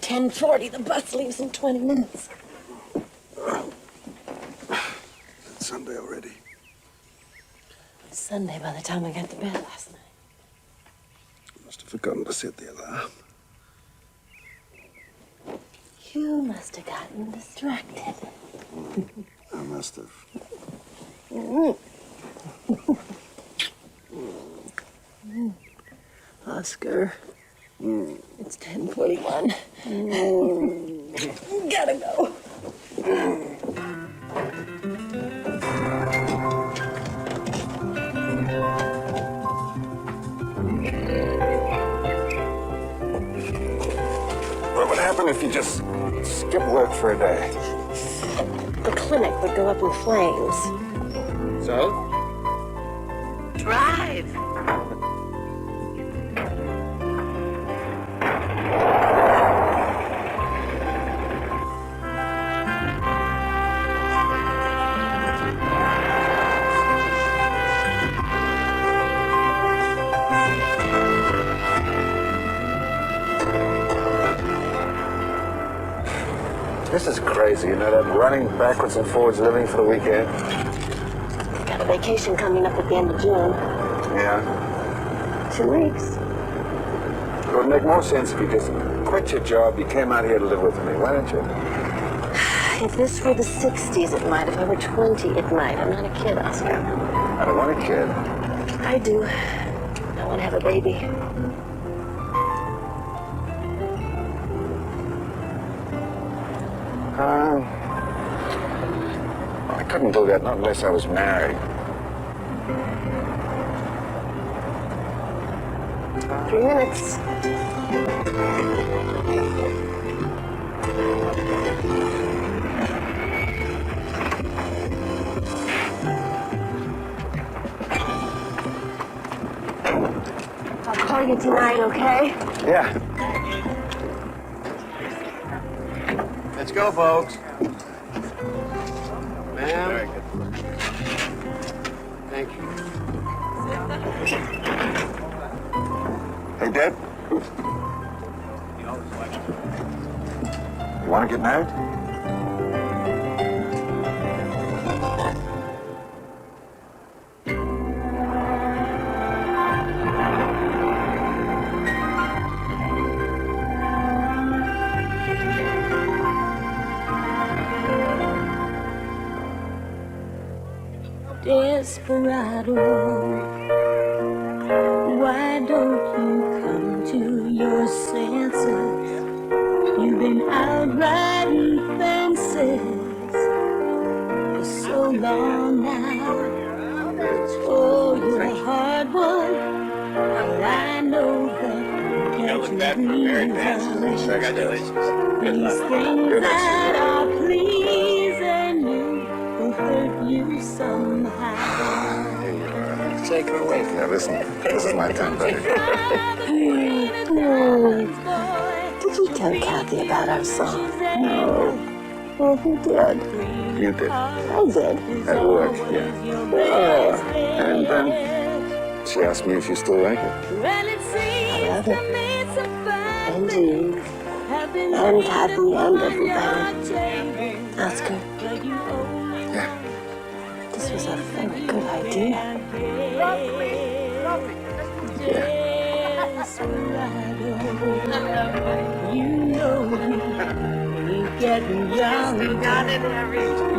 10:40. The bus leaves in 20 minutes. It's Sunday already. It's Sunday by the time I got to bed last night. I must have forgotten to set the alarm. You must have gotten distracted. I must have. Oscar, it's 10:41. Gotta go. What would happen if you just skip work for a day? The clinic would go up in flames. So? Drive. This is crazy, you know, that running backwards and forwards living for the weekend. Got a vacation coming up at the end of June. Yeah. 2 weeks. It would make more sense if you just quit your job, you came out here to live with me. Why don't you? If this were the 60s, it might. If I were 20, it might. I'm not a kid, Oscar. I don't want a kid. I do. I want to have a baby. I couldn't do that, not unless I was married. 3 minutes. I'll call you tonight, okay? Yeah. Let's go, folks. Ma'am. Thank you. Hey, Deb. You want to get married? Desperado, why don't you come to your senses? You've been out riding fences for so long now. Oh, you're a hard one, but I know that you can't realize these things that are pleasing you will hurt you somehow. Take her away. Yeah, listen, this is my time, buddy. Did you tell Kathy about our song? No, Well, who did? you did. I did. At work, yeah. Oh, And then she asked me if you still like it. I love it. And you. And Kathy and everybody. Oscar, Yeah. this was a very good idea. Yeah. You know you're getting younger.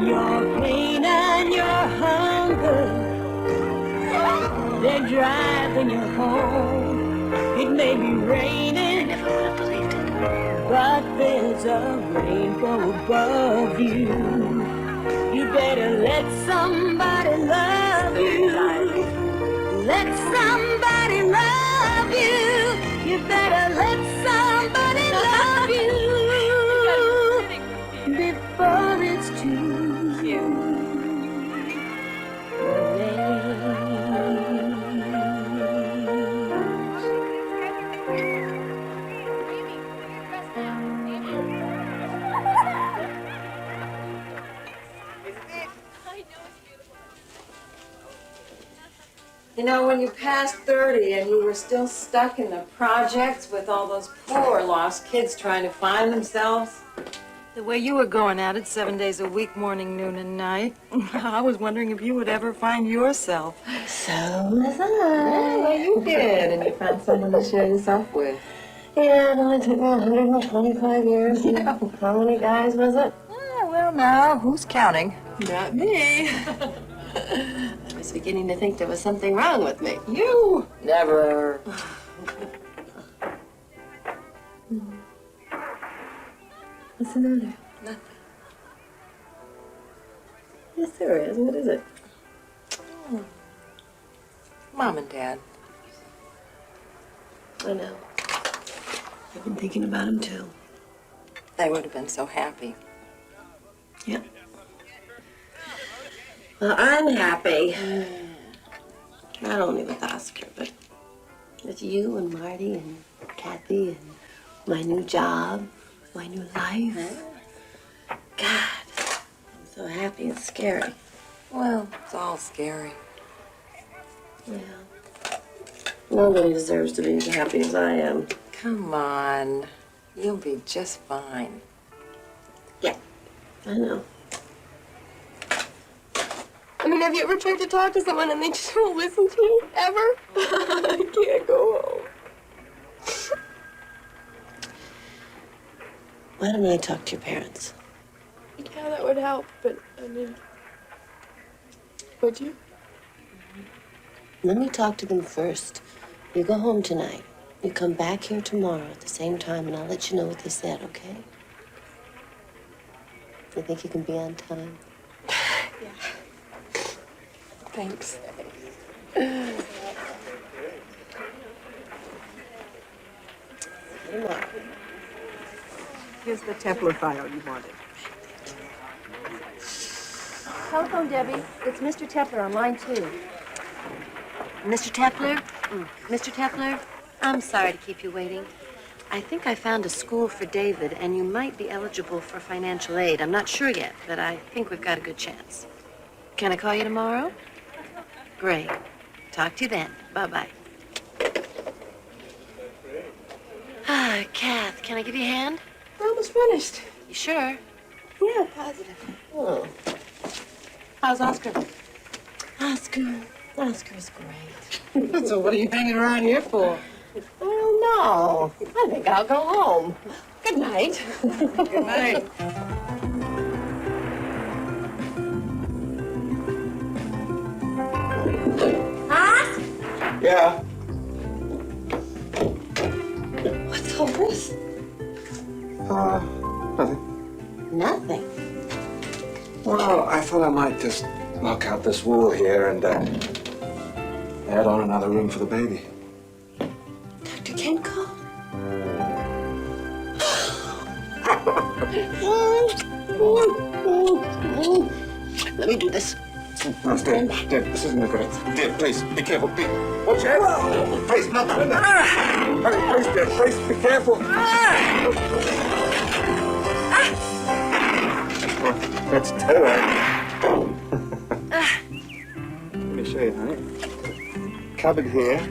Your pain and your hunger, they're driving you home. It may be raining, never would have believed it, but there's a rainbow above you. You better let somebody love you. Let somebody love you. You better let somebody love you before it's too You know, when you passed 30 and you were still stuck in the projects with all those poor lost kids trying to find themselves. The way you were going at it 7 days a week, morning, noon, and night. I was wondering if you would ever find yourself. So was I. Yeah, well, you did, and you found someone to share yourself with. Yeah, no, it took me 125 years. Yeah. How many guys was it? Well, now, who's counting? Not me. I was beginning to think there was something wrong with me. You? Never. What's the matter? Nothing. Yes, there is. What is it? Mom and Dad. I know. I've been thinking about him, too. They would have been so happy. Yeah. Well, I'm happy. Not only with Oscar, but with you and Marty and Kathy and my new job, my new life. God, I'm so happy and scary. Well, it's all scary. Yeah. Nobody deserves to be as happy as I am. Come on. You'll be just fine. Yeah, I know. I mean, have you ever tried to talk to someone and they just won't listen to you? Ever? I can't go home. Why don't I talk to your parents? Yeah, that would help, but, I mean... Would you? Let me talk to them first. You go home tonight. You come back here tomorrow at the same time, and I'll let you know what they said, okay? You think you can be on time? Yeah. Thanks. Here's the Templar file you wanted. Telephone, Debbie. It's Mr. Tepler on line 2. Mr. Tepler? Mr. Tepler, I'm sorry to keep you waiting. I think I found a school for David, and you might be eligible for financial aid. I'm not sure yet, but I think we've got a good chance. Can I call you tomorrow? Great. Talk to you then. Bye-bye. Ah, Kath, can I give you a hand? We're almost finished. You sure? Yeah, positive. Oh. How's Oscar? Oscar's great. So what are you hanging around here for? I don't know. I think I'll go home. Good night. Good night. Yeah. What's all this? Nothing. Nothing. Well, I thought I might just knock out this wall here and add on another room for the baby. Dr. Kenko? Let me do this. No, Deb, this isn't a good idea. Deb, please, be careful. Watch out. Please, not please, Deb, please, be careful. That's terror. Let me show you, honey. Cupboard here,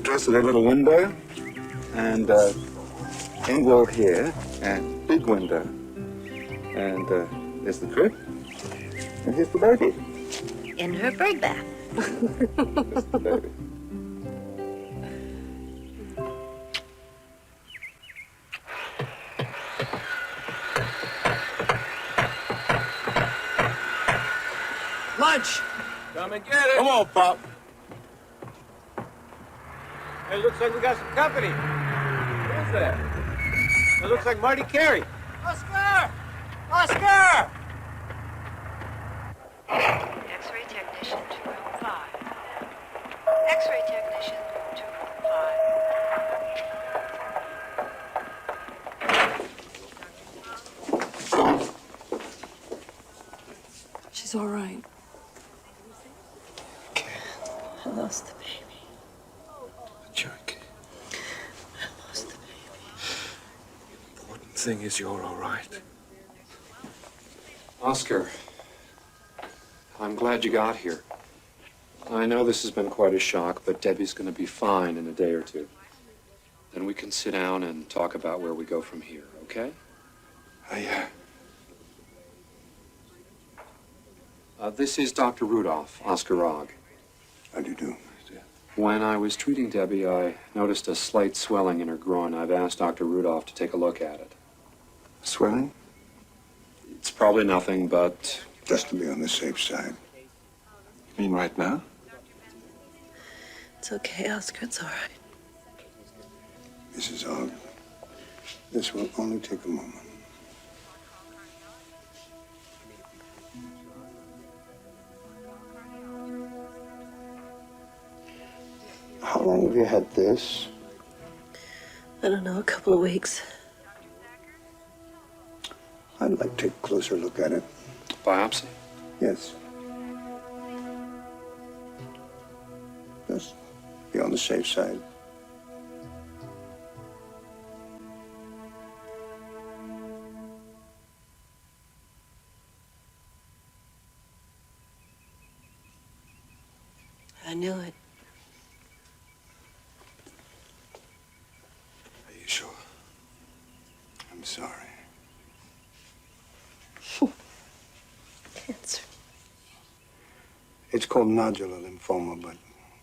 dresser with a little window, and in-wall here, and big window. And there's the crib, and here's the baby. In her bird bath. There's the baby. Lunch! Come and get it. Come on, Pop. It looks like we got some company. Who's that? It looks like Marty Carey. Oscar! Oscar! X-ray technician to room 5. X-ray technician to room 5. She's all right. I lost the baby. Chuck, I lost the baby. the important thing is you're all right. Oscar, I'm glad you got here. I know this has been quite a shock, but Debbie's going to be fine in a day or two. Then we can sit down and talk about where we go from here, okay? This is Dr. Rudolph, Oscar Rogg. How do you do? When I was treating Debbie, I noticed a slight swelling in her groin. I've asked Dr. Rudolph to take a look at it. Swelling? It's probably nothing, but... Just to be on the safe side. You mean right now? It's okay, Oscar. It's all right. Mrs. Ogg, this will only take a moment. How long have you had this? I don't know, a couple of weeks. I'd like to take a closer look at it. Biopsy? Yes. Just be on the safe side. I knew it. Are you sure? I'm sorry. Cancer. It's called nodular lymphoma, but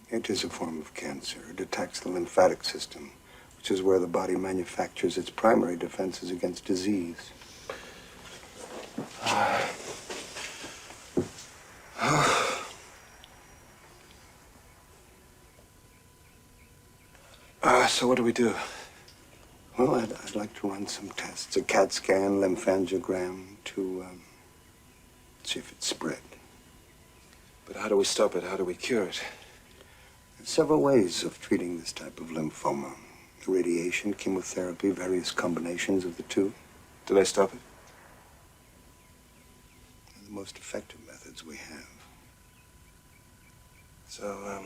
it is a form of cancer. It attacks the lymphatic system, which is where the body manufactures its primary defenses against disease. So what do we do? Well, I'd like to run some tests, a CAT scan, lymphangiogram, to see if it's spread. But how do we stop it? How do we cure it? There's several ways of treating this type of lymphoma. Radiation, chemotherapy, various combinations of the two. Do they stop it? They're the most effective methods we have. So,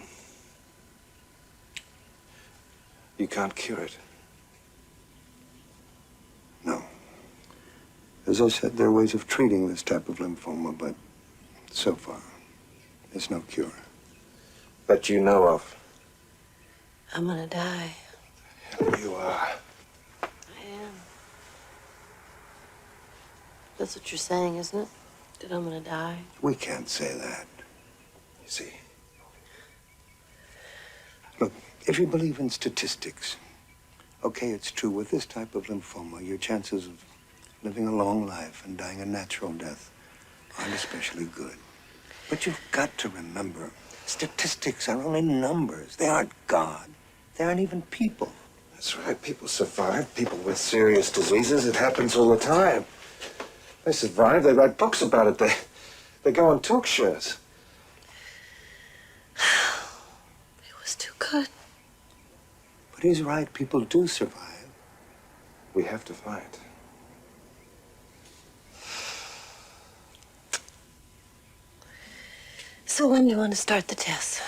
you can't cure it? No. As I said, there are ways of treating this type of lymphoma, but so far, there's no cure. That you know of? I'm gonna die. You are. I am. That's what you're saying, isn't it? That I'm gonna die? We can't say that. You see. Look, if you believe in statistics, okay, it's true, with this type of lymphoma, your chances of living a long life and dying a natural death aren't especially good. But you've got to remember, statistics are only numbers. They aren't God. They aren't even people. That's right. People survive. People with serious diseases. It happens all the time. They survive. They write books about it. They go on talk shows. It was too good. But he's right. People do survive. We have to fight. So when do you want to start the test?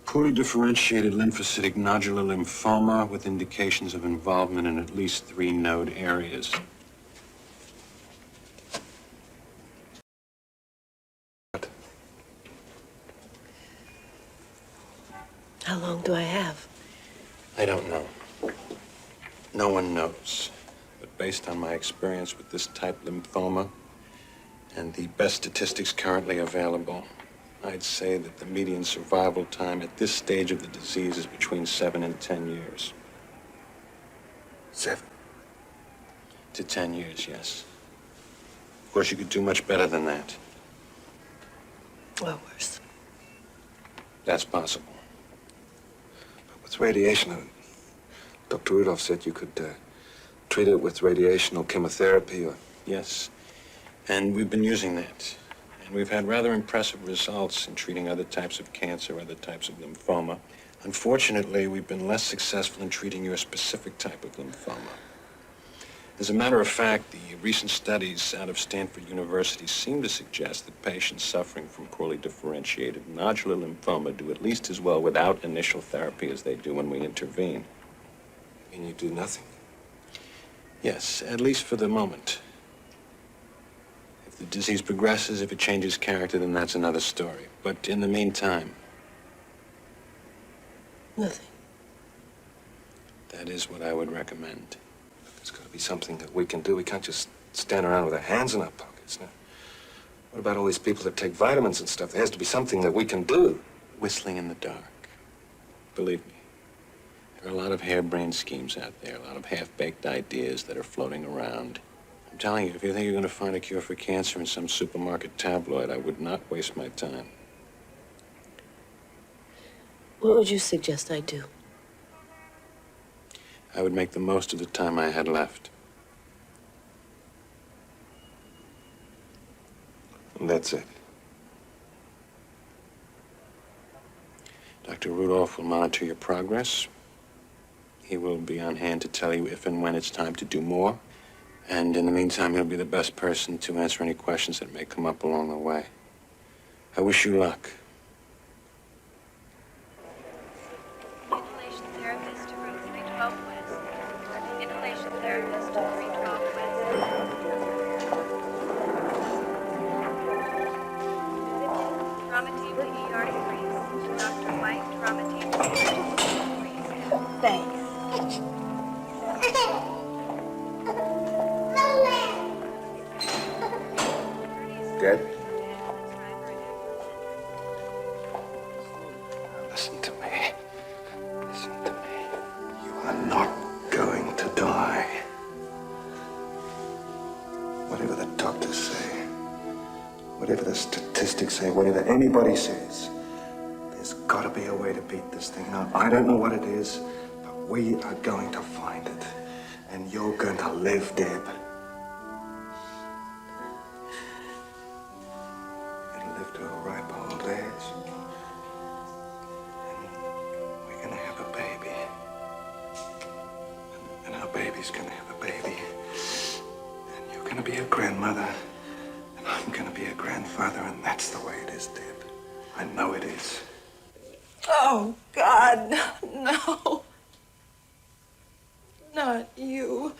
Poorly differentiated lymphocytic nodular lymphoma with indications of involvement in at least 3 node areas. How long do I have? I don't know. No one knows. But based on my experience with this type lymphoma and the best statistics currently available, I'd say that the median survival time at this stage of the disease is between 7 and 10 years. 7 to 10 years, yes. Of course, you could do much better than that. Or worse. That's possible. But with radiation, Dr. Rudolph said you could treat it with radiation or chemotherapy or... Yes, and we've been using that. And we've had rather impressive results in treating other types of cancer, other types of lymphoma. Unfortunately, we've been less successful in treating your specific type of lymphoma. As a matter of fact, the recent studies out of Stanford University seem to suggest that patients suffering from poorly differentiated nodular lymphoma do at least as well without initial therapy as they do when we intervene. And you do nothing? Yes, at least for the moment. If the disease progresses, if it changes character, then that's another story. But in the meantime, Nothing. That is what I would recommend. There's got to be something that we can do. We can't just stand around with our hands in our pockets. Now, what about all these people that take vitamins and stuff? There has to be something that we can do. Whistling in the dark. Believe me, there are a lot of harebrained schemes out there, a lot of half-baked ideas that are floating around. I'm telling you, if you think you're going to find a cure for cancer in some supermarket tabloid, I would not waste my time. What would you suggest I do? I would make the most of the time I had left. And that's it. Dr. Rudolph will monitor your progress. He will be on hand to tell you if and when it's time to do more. And in the meantime, he'll be the best person to answer any questions that may come up along the way. I wish you luck. Inhalation therapist to room 312 West. Inhalation therapist to 312 West. Trauma team to ER to Dr. White, trauma team to ER. Thanks. Dead? Listen to me. Listen to me. You are not going to die. Whatever the doctors say, whatever the statistics say, whatever anybody says, there's got to be a way to beat this thing. Now, I don't know what it is, but we are going to find it. And you're going to live, Deb. To a ripe old age. And we're gonna have a baby. And our baby's gonna have a baby. And you're gonna be a grandmother. And I'm gonna be a grandfather, and that's the way it is, Deb. I know it is. Oh, God, no. Not you.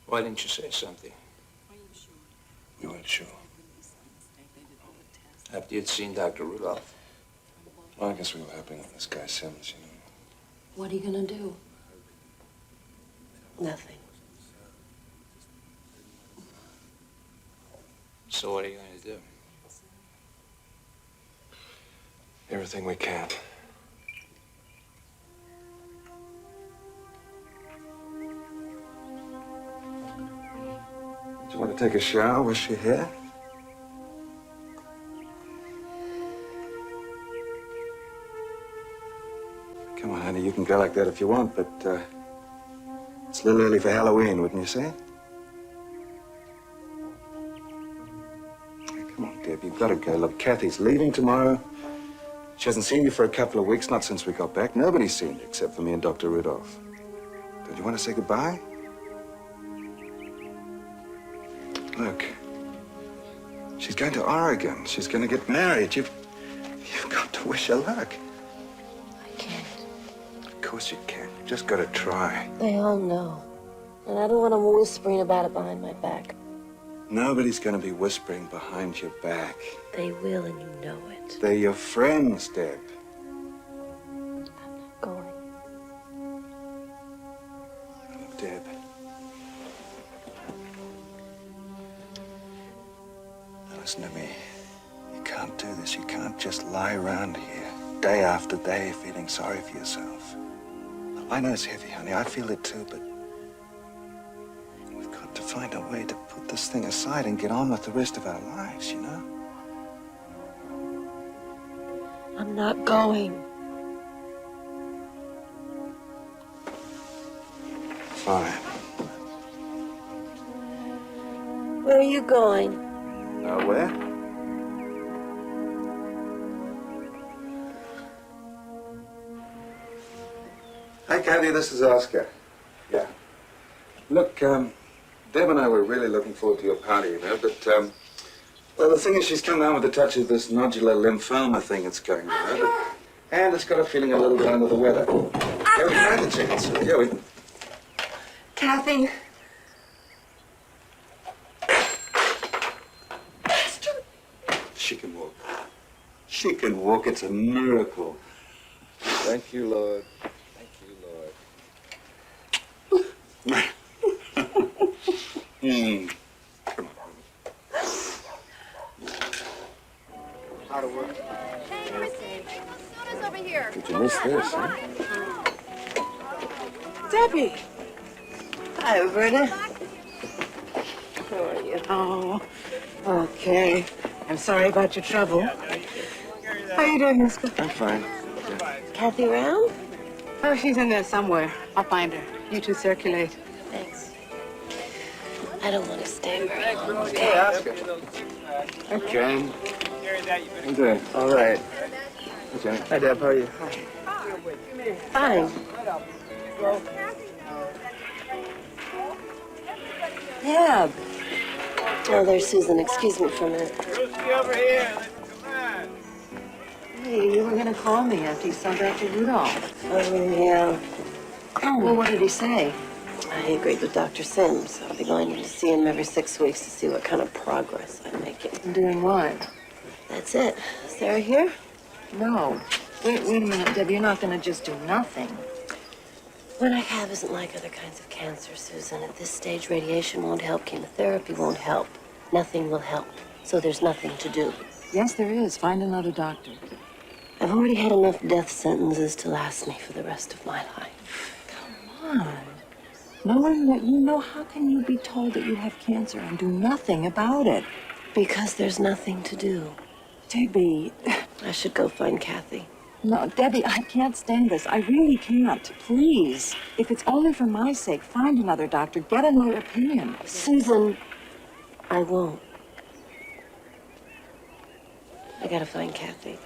Why didn't you say something? You weren't sure. After you'd seen Dr. Rudolph. Well, I guess we were hoping on this guy Simmons, you know. What are you gonna do? Nothing. So what are you going to do? Everything we can. Do you want to take a shower? Wash your hair? Come on, honey, you can go like that if you want, but it's a little early for Halloween, wouldn't you say? Come on, Deb, you've got to go. Look, Kathy's leaving tomorrow. She hasn't seen you for a couple of weeks, not since we got back. Nobody's seen you except for me and Dr. Rudolph. Don't you want to say goodbye? Look, she's going to Oregon. She's going to get married. You've got to wish her luck. I can't. Of course you can. You've just got to try. They all know. And I don't want them whispering about it behind my back. Nobody's going to be whispering behind your back. They will, and you know it. They're your friends, Deb. I'm not going. Look, Deb. Now listen to me. You can't do this. You can't just lie around here day after day feeling sorry for yourself. I know it's heavy, honey. I feel it too, but we've got to find a way to put this thing aside and get on with the rest of our lives, you know? I'm not going. Fine. Where are you going? Nowhere? Hi, Kathy, this is Oscar. Yeah. Look, Deb and I were really looking forward to your party, you know, but, well, the thing is she's come down with a touch of this nodular lymphoma thing that's going on, you know, and it's got her feeling a little bit under the weather. Yeah, we can have the chance. Yeah, we... Kathy. She can walk. She can walk. It's a miracle. Thank you, Lord. Thank you, Lord. Come on. How to work? Hey, Missy. Soda's over here. Did you miss this, huh? Debbie. Hi, Roberta. How are you? Oh, okay. I'm sorry about your trouble. How you doing, Miss? I'm fine. Kathy around? Oh, she's in there somewhere. I'll find her. You two circulate. Thanks. I don't want to stay very long. Hey, Oscar. Okay. Carry that, you better. I'm doing all right. Okay. Hi, Deb. How are you? Fine. Deb. Oh, there's Susan. Excuse me for a minute. Brewski over here. Come on. Hey, you were gonna call me after you saw Dr. Rudolph. Oh, yeah. Well, what did he say? I agreed with Dr. Sims. I'll be going to see him every 6 weeks to see what kind of progress I'm making. Doing what? That's it. Is Sarah here? No. Wait a minute, Deb. You're not gonna just do nothing. What I have isn't like other kinds of cancer, Susan. At this stage, radiation won't help. Chemotherapy won't help. Nothing will help. So there's nothing to do. Yes, there is. Find another doctor. I've already had enough death sentences to last me for the rest of my life. Come on. Knowing what you know, how can you be told that you have cancer and do nothing about it? Because there's nothing to do. Debbie. I should go find Kathy. No, Debbie, I can't stand this. I really can't. Please. If it's only for my sake, find another doctor. Get another opinion. Susan, I won't. I gotta find Kathy.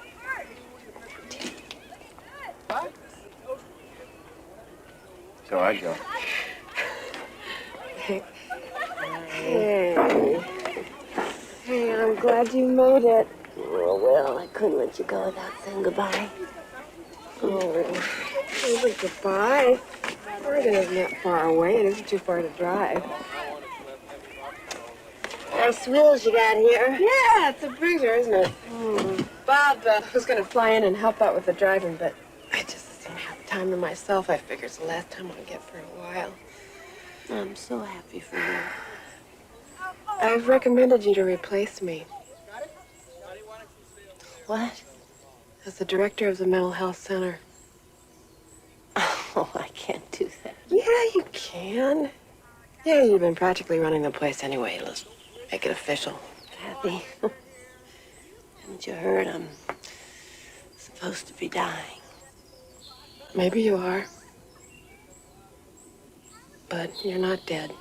So I go. Hey. Hey, I'm glad you made it. Oh, well, I couldn't let you go without saying goodbye. Oh, goodbye. Oregon isn't that far away. It isn't too far to drive. Nice wheels you got here. Yeah, it's a breezer, isn't it? Bob was going to fly in and help out with the driving, but I just don't have time to myself. I figure it's the last time I'll get for a while. I'm so happy for you. I've recommended you to replace me. What? As the director of the mental health center. Oh, I can't do that. Yeah, you can. Yeah, you've been practically running the place anyway. Let's make it official. Kathy, haven't you heard? I'm supposed to be dying. Maybe you are. But you're not dead.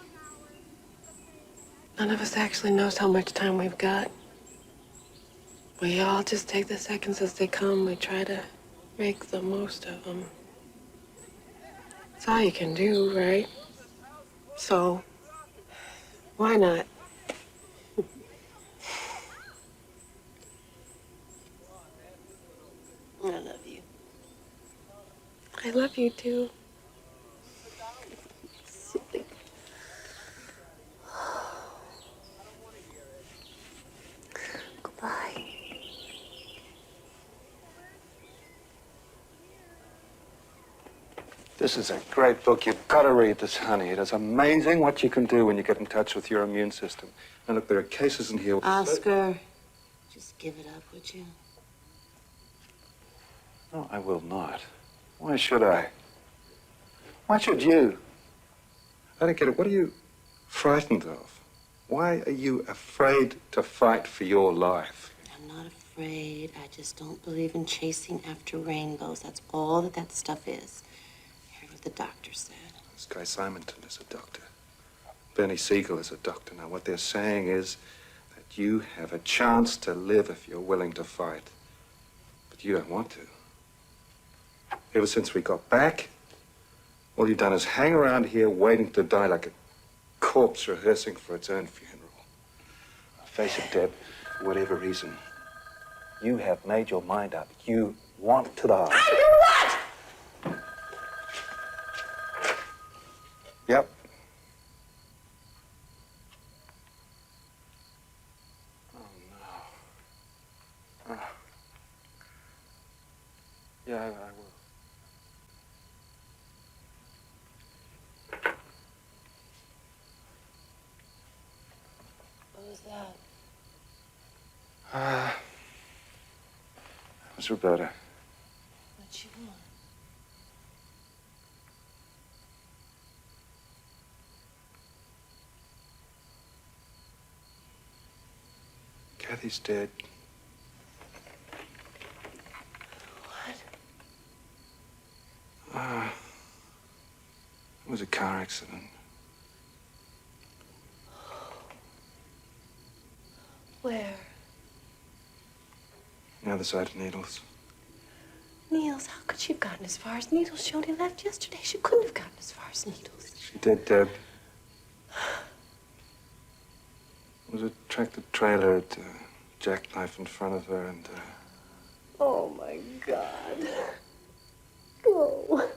None of us actually knows how much time we've got. We all just take the seconds as they come. We try to make the most of them. That's all you can do, right? So, why not? I love you. I love you too. Silly. Goodbye. This is a great book. You've got to read this, honey. It is amazing what you can do when you get in touch with your immune system. And look, there are cases in here. Oscar, just give it up, would you? No, I will not. Why should I? Why should you? I don't get it. What are you frightened of? Why are you afraid to fight for your life? I'm not afraid. I just don't believe in chasing after rainbows. That's all that stuff is. I heard what the doctor said. This guy Simonton is a doctor. Bernie Siegel is a doctor. Now, what they're saying is that you have a chance to live if you're willing to fight. But you don't want to. Ever since we got back, all you've done is hang around here waiting to die like a corpse rehearsing for its own funeral. Face it, Deb, for whatever reason, you have made your mind up. You want to die. I do what? Yep. Oh, no. was that? That was Roberta. What'd she want? Kathy's dead. What? It was a car accident. Where? The other side of Needles. Needles? How could she have gotten as far as Needles? She only left yesterday. She couldn't have gotten as far as Needles. She did, Deb. It was a tractor trailer at jackknife in front of her and... Oh, my God. Go.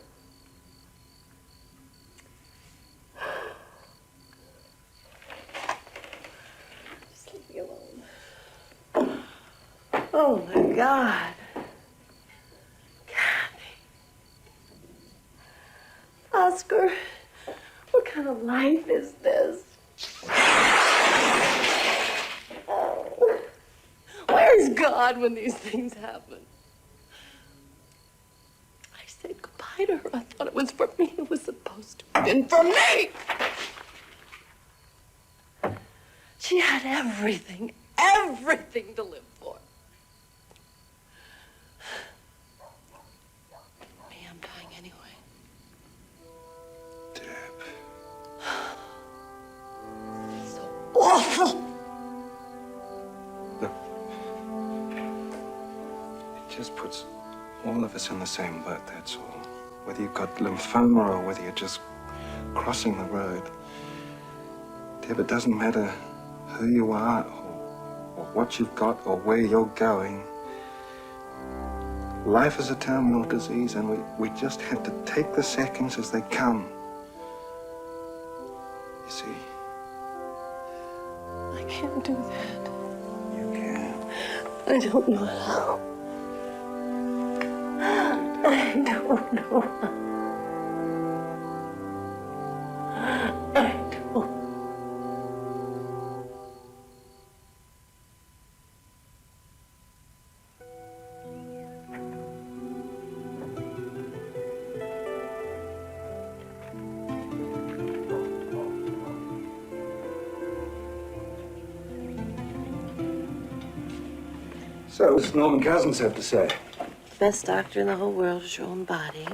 Just leave me alone. Oh, my God. Kathy. Oscar, what kind of life is this? Oh. Where's God when these things happen? I said goodbye to her. I thought it was for me. It was supposed to have been for me. She had everything to live for. Me, I'm dying anyway. Deb. So awful. Look. It just puts all of us in the same boat, that's all. Whether you've got lymphoma or whether you're just crossing the road. Deb, it doesn't matter who you are or what you've got or where you're going. Life is a terminal disease and we just have to take the seconds as they come. You see? I can't do that. You can. I don't know how. I don't know how. I don't. So, what does Norman Cousins have to say? The best doctor in the whole world is your own body.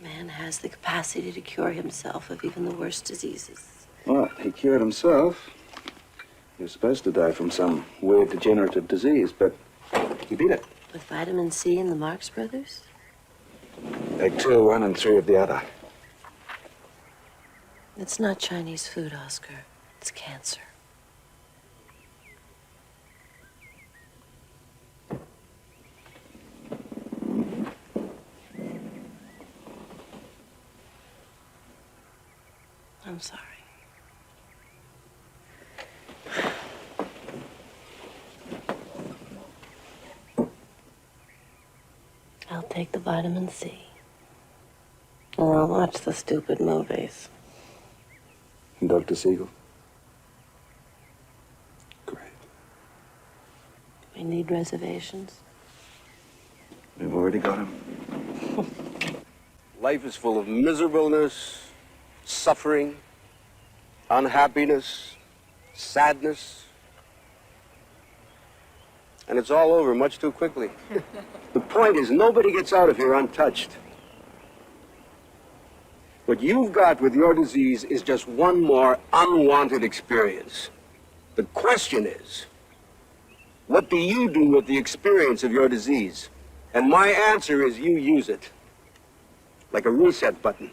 Man has the capacity to cure himself of even the worst diseases. Well, he cured himself. He was supposed to die from some weird degenerative disease, but he beat it. With vitamin C and the Marx Brothers? Take 2 of one and 3 of the other. It's not Chinese food, Oscar. It's cancer. I'm sorry. I'll take the vitamin C. And I'll watch the stupid movies. And Dr. Siegel? Great. We need reservations. We've already got him. Life is full of miserableness, suffering, unhappiness, sadness. And it's all over much too quickly. The point is, nobody gets out of here untouched. What you've got with your disease is just one more unwanted experience. The question is, what do you do with the experience of your disease? And my answer is you use it. Like a reset button.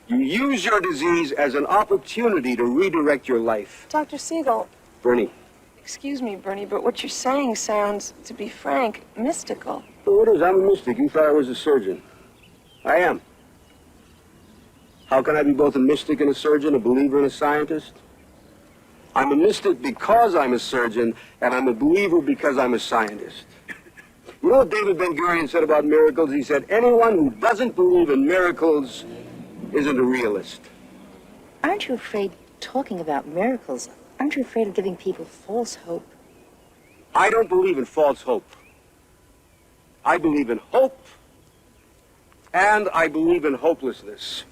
You use your disease as an opportunity to redirect your life. Dr. Siegel. Bernie. Excuse me, Bernie, but what you're saying sounds, to be frank, mystical. So it is. I'm a mystic. You thought I was a surgeon. I am. How can I be both a mystic and a surgeon, a believer and a scientist? I'm a mystic because I'm a surgeon, and I'm a believer because I'm a scientist. You know what David Ben-Gurion said about miracles? He said, anyone who doesn't believe in miracles isn't a realist. Aren't you afraid talking about miracles? Aren't you afraid of giving people false hope? I don't believe in false hope. I believe in hope, and I believe in hopelessness.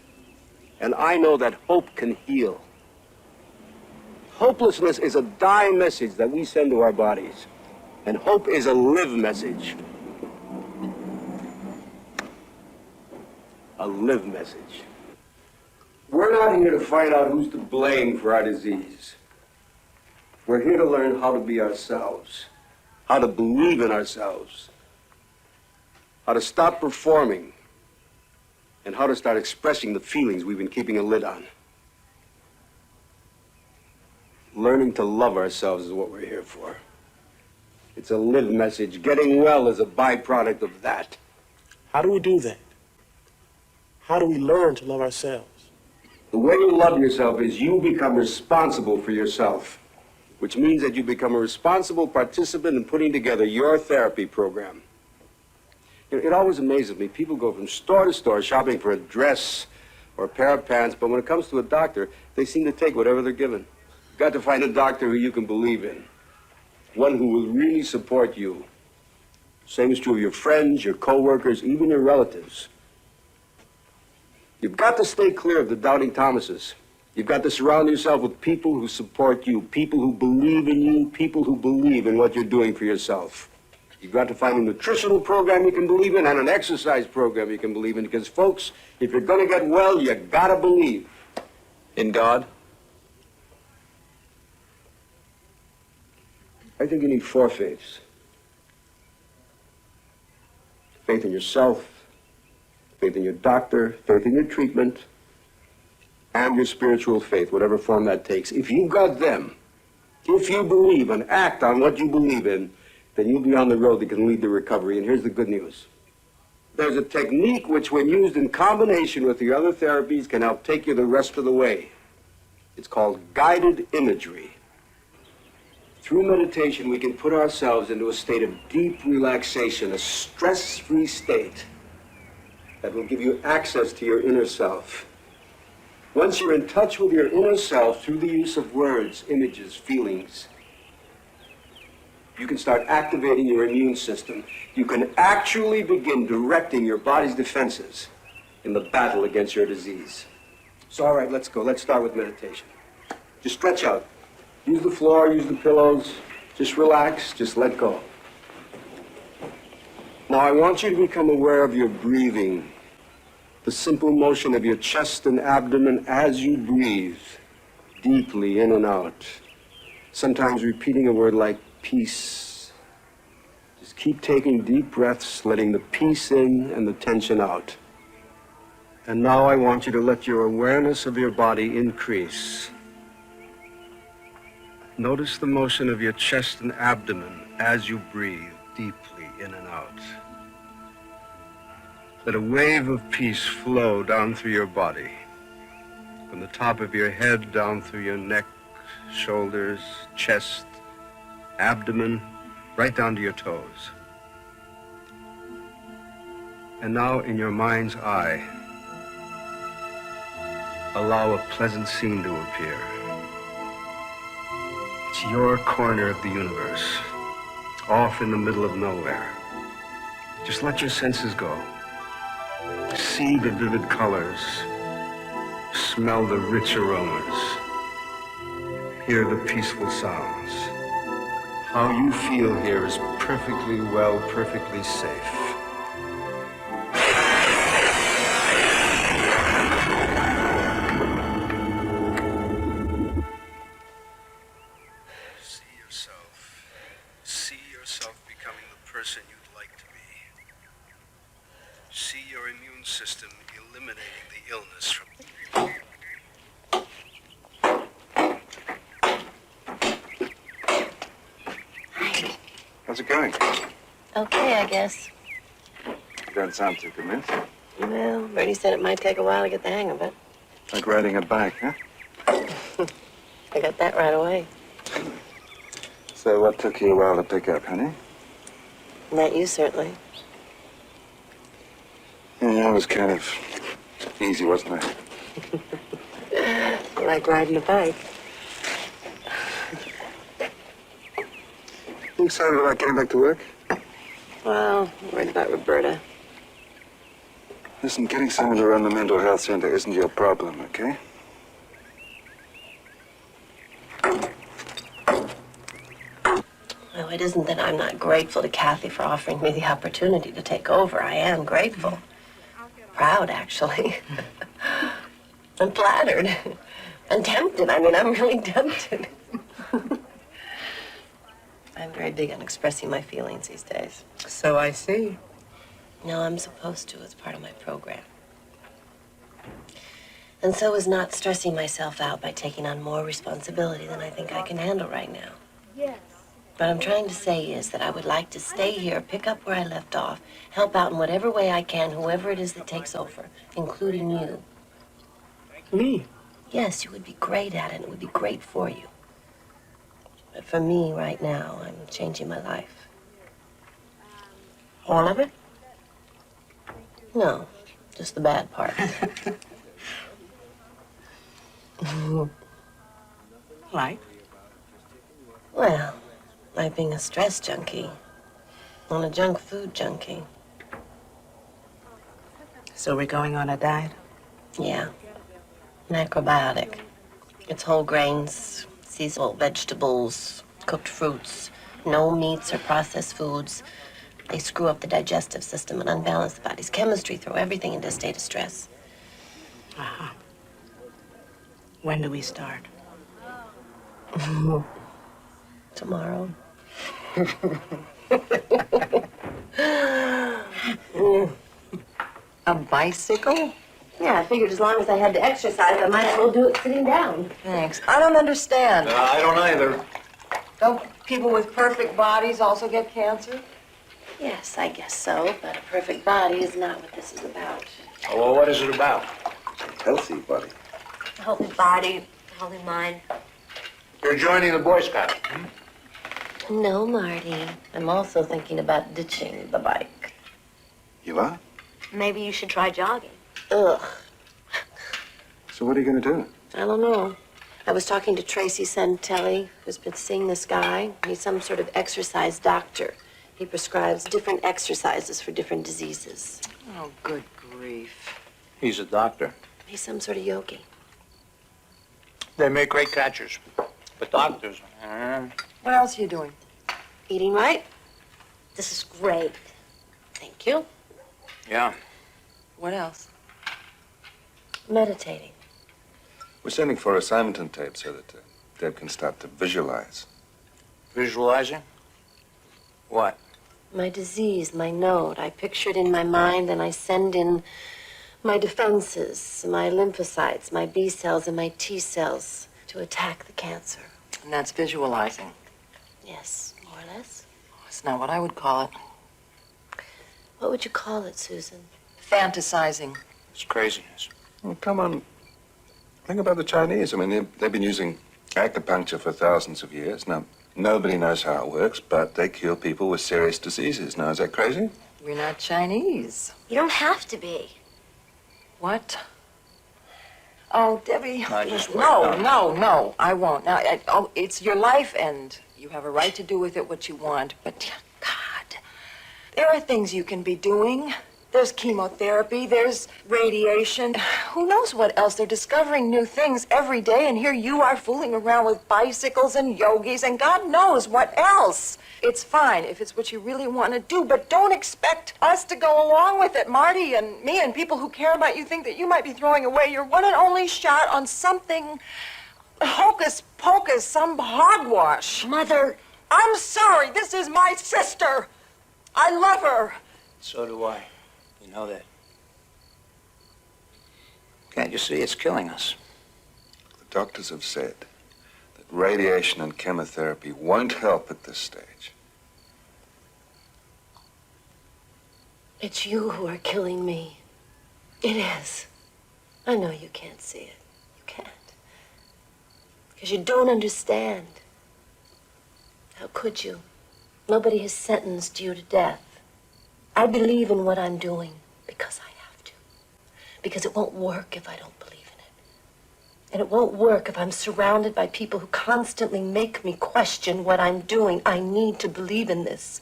And I know that hope can heal. Hopelessness is a die message that we send to our bodies, and hope is a live message. A live message. We're not here to find out who's to blame for our disease. We're here to learn how to be ourselves, how to believe in ourselves, how to stop performing, and how to start expressing the feelings we've been keeping a lid on. Learning to love ourselves is what we're here for. It's a live message. Getting well is a byproduct of that. How do we do that? How do we learn to love ourselves? The way you love yourself is you become responsible for yourself, which means that you become a responsible participant in putting together your therapy program. It always amazes me. People go from store to store shopping for a dress or a pair of pants, but when it comes to a doctor, they seem to take whatever they're given. You've got to find a doctor who you can believe in, one who will really support you. Same is true of your friends, your co-workers, even your relatives. You've got to stay clear of the doubting Thomases. You've got to surround yourself with people who support you, people who believe in you, people who believe in what you're doing for yourself. You've got to find a nutritional program you can believe in and an exercise program you can believe in, because, folks, if you're going to get well, you got to believe in God. I think you need 4 faiths. Faith in yourself, faith in your doctor, faith in your treatment, and your spiritual faith, whatever form that takes. If you've got them, if you believe and act on what you believe in, then you'll be on the road that can lead to recovery. And here's the good news. There's a technique which, when used in combination with the other therapies, can help take you the rest of the way. It's called guided imagery. Through meditation, we can put ourselves into a state of deep relaxation, a stress-free state that will give you access to your inner self. Once you're in touch with your inner self through the use of words, images, feelings, you can start activating your immune system. You can actually begin directing your body's defenses in the battle against your disease. So, all right, let's go. Let's start with meditation. Just stretch out. Use the floor, use the pillows. Just relax, just let go. Now, I want you to become aware of your breathing, the simple motion of your chest and abdomen as you breathe, deeply in and out. Sometimes repeating a word like peace. Just keep taking deep breaths, letting the peace in and the tension out. And now I want you to let your awareness of your body increase. Notice the motion of your chest and abdomen as you breathe deeply in and out. Let a wave of peace flow down through your body, from the top of your head down through your neck, shoulders, chest, abdomen, right down to your toes. And now, in your mind's eye, allow a pleasant scene to appear. It's your corner of the universe, off in the middle of nowhere. Just let your senses go. See the vivid colors, smell the rich aromas, hear the peaceful sounds. How you feel here is perfectly well, perfectly safe. See yourself becoming the person you'd like to be. See your immune system eliminating the illness from How's it going? Okay, I guess. You don't sound too convinced. Well, Bertie said it might take a while to get the hang of it. Like riding a bike, huh? I got that right away. So what took you a while to pick up, honey? Not you, certainly. Yeah, it was kind of easy, wasn't it? You like riding a bike. You excited about getting back to work? Well, I'm worried about Roberta. Listen, getting someone to run the mental health center isn't your problem, okay? No, it isn't that I'm not grateful to Kathy for offering me the opportunity to take over. I am grateful. Proud, actually. I'm flattered. And tempted. I mean, I'm really tempted. I'm very big on expressing my feelings these days. So I see. No, I'm supposed to as part of my program. And so is not stressing myself out by taking on more responsibility than I think I can handle right now. Yes. What I'm trying to say is that I would like to stay here, pick up where I left off, help out in whatever way I can, whoever it is that takes over, including you. Me? Yes, you would be great at it, and it would be great for you. But for me, right now, I'm changing my life. All of it? No, just the bad part. Like? Well, like being a stress junkie, and a junk food junkie. So we're going on a diet? Yeah, macrobiotic. It's whole grains, seasonal vegetables, cooked fruits, no meats or processed foods. They screw up the digestive system and unbalance the body's chemistry, throw everything into a state of stress. Uh-huh. When do we start? Tomorrow. A bicycle? Yeah, I figured as long as I had to exercise, I might as well do it sitting down. Thanks. I don't understand. I don't either. Don't people with perfect bodies also get cancer? Yes, I guess so, but a perfect body is not what this is about. Oh, well, what is it about? Healthy body. A healthy body, a healthy mind. You're joining the Boy Scouts. No, Marty. I'm also thinking about ditching the bike. You are? Maybe you should try jogging. Ugh. So what are you going to do? I don't know. I was talking to Tracy Santelli, who's been seeing this guy. He's some sort of exercise doctor. He prescribes different exercises for different diseases. Oh, good grief. He's a doctor. He's some sort of yogi. They make great catchers. But doctors... What else are you doing? Eating right? This is great. Thank you. Yeah. What else? Meditating. We're sending for a Simonton tape so that Deb can start to visualize. Visualizing? What? My disease, my node. I picture it in my mind and I send in my defenses, my lymphocytes, my B cells and my T cells to attack the cancer. And that's visualizing. Yes, more or less. It's not what I would call it. What would you call it, Susan? Fantasizing. It's craziness. Well, come on. Think about the Chinese. I mean, they've been using acupuncture for thousands of years. Now, nobody knows how it works, but they cure people with serious diseases. Now, is that crazy? We're not Chinese. You don't have to be. What? Oh, Debbie. I just No, wait. no, I won't. Now, it's your life, and you have a right to do with it what you want. But, God, there are things you can be doing. There's chemotherapy, there's radiation. Who knows what else? They're discovering new things every day, and here you are fooling around with bicycles and yogis, and God knows what else. It's fine if it's what you really want to do, but don't expect us to go along with it. Marty and me and people who care about you think that you might be throwing away your one and only shot on something hocus pocus, some hogwash. Mother. I'm sorry, this is my sister. I love her. So do I. You know that. Can't you see it's killing us? The doctors have said that radiation and chemotherapy won't help at this stage. It's you who are killing me. It is. I know you can't see it. You can't. Because you don't understand. How could you? Nobody has sentenced you to death. I believe in what I'm doing because I have to. Because it won't work if I don't believe in it. And it won't work if I'm surrounded by people who constantly make me question what I'm doing. I need to believe in this.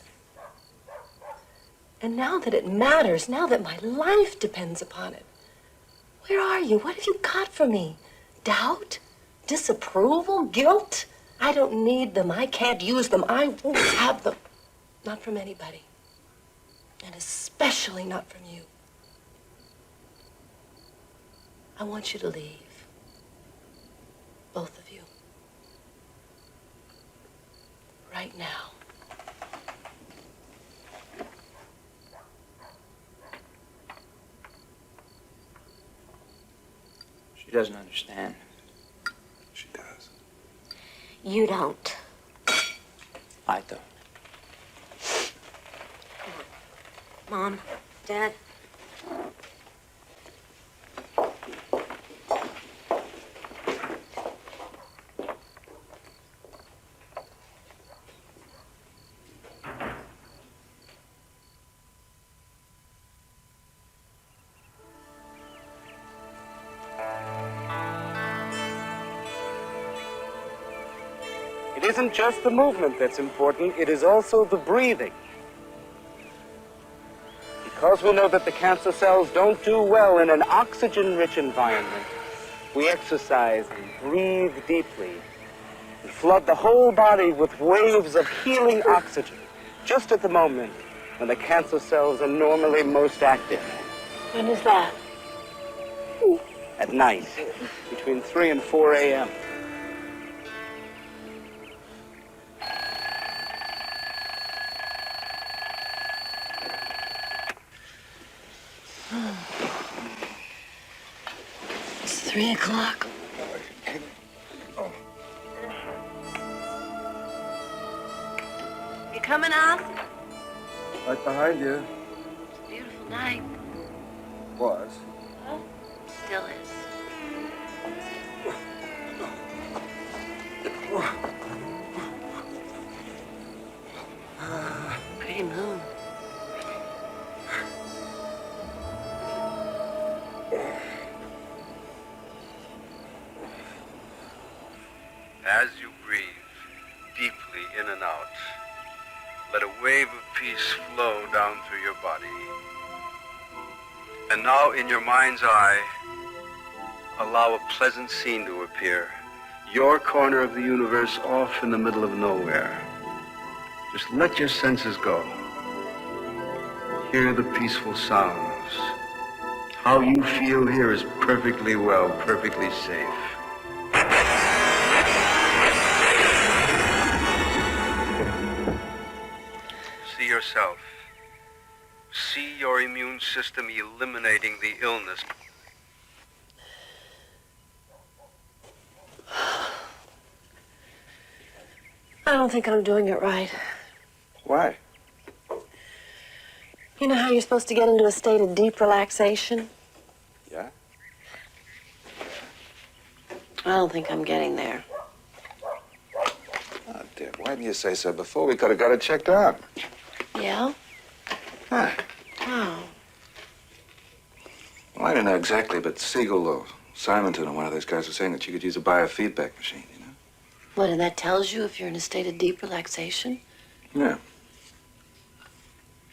And now that it matters, now that my life depends upon it, where are you? What have you got for me? Doubt? Disapproval? Guilt? I don't need them. I can't use them. I won't have them. Not from anybody. And especially not from you. I want you to leave. Both of you. Right now. She doesn't understand. She does. You don't. I don't. Mom, Dad. It isn't just the movement that's important, it is also the breathing. Because we know that the cancer cells don't do well in an oxygen-rich environment, we exercise and breathe deeply and flood the whole body with waves of healing oxygen, just at the moment when the cancer cells are normally most active. When is that? At night, between 3 and 4 a.m. It's 3 o'clock. You coming out? Right behind you. It's a beautiful night. Was. Still is. Pretty moon. As you breathe deeply in and out, let a wave of peace flow down through your body. And now, in your mind's eye, allow a pleasant scene to appear. Your corner of the universe off in the middle of nowhere. Just let your senses go. Hear the peaceful sounds. How you feel here is perfectly well, perfectly safe. See yourself. See your immune system eliminating the illness. I don't think I'm doing it right. Why? You know how you're supposed to get into a state of deep relaxation? Yeah? I don't think I'm getting there. Oh, dear, why didn't you say so before? We could have got it checked out. Yeah? Huh. How? Well, I don't know exactly, but Siegel or Simonton or one of those guys were saying that you could use a biofeedback machine, you know? What, and that tells you if you're in a state of deep relaxation? Yeah.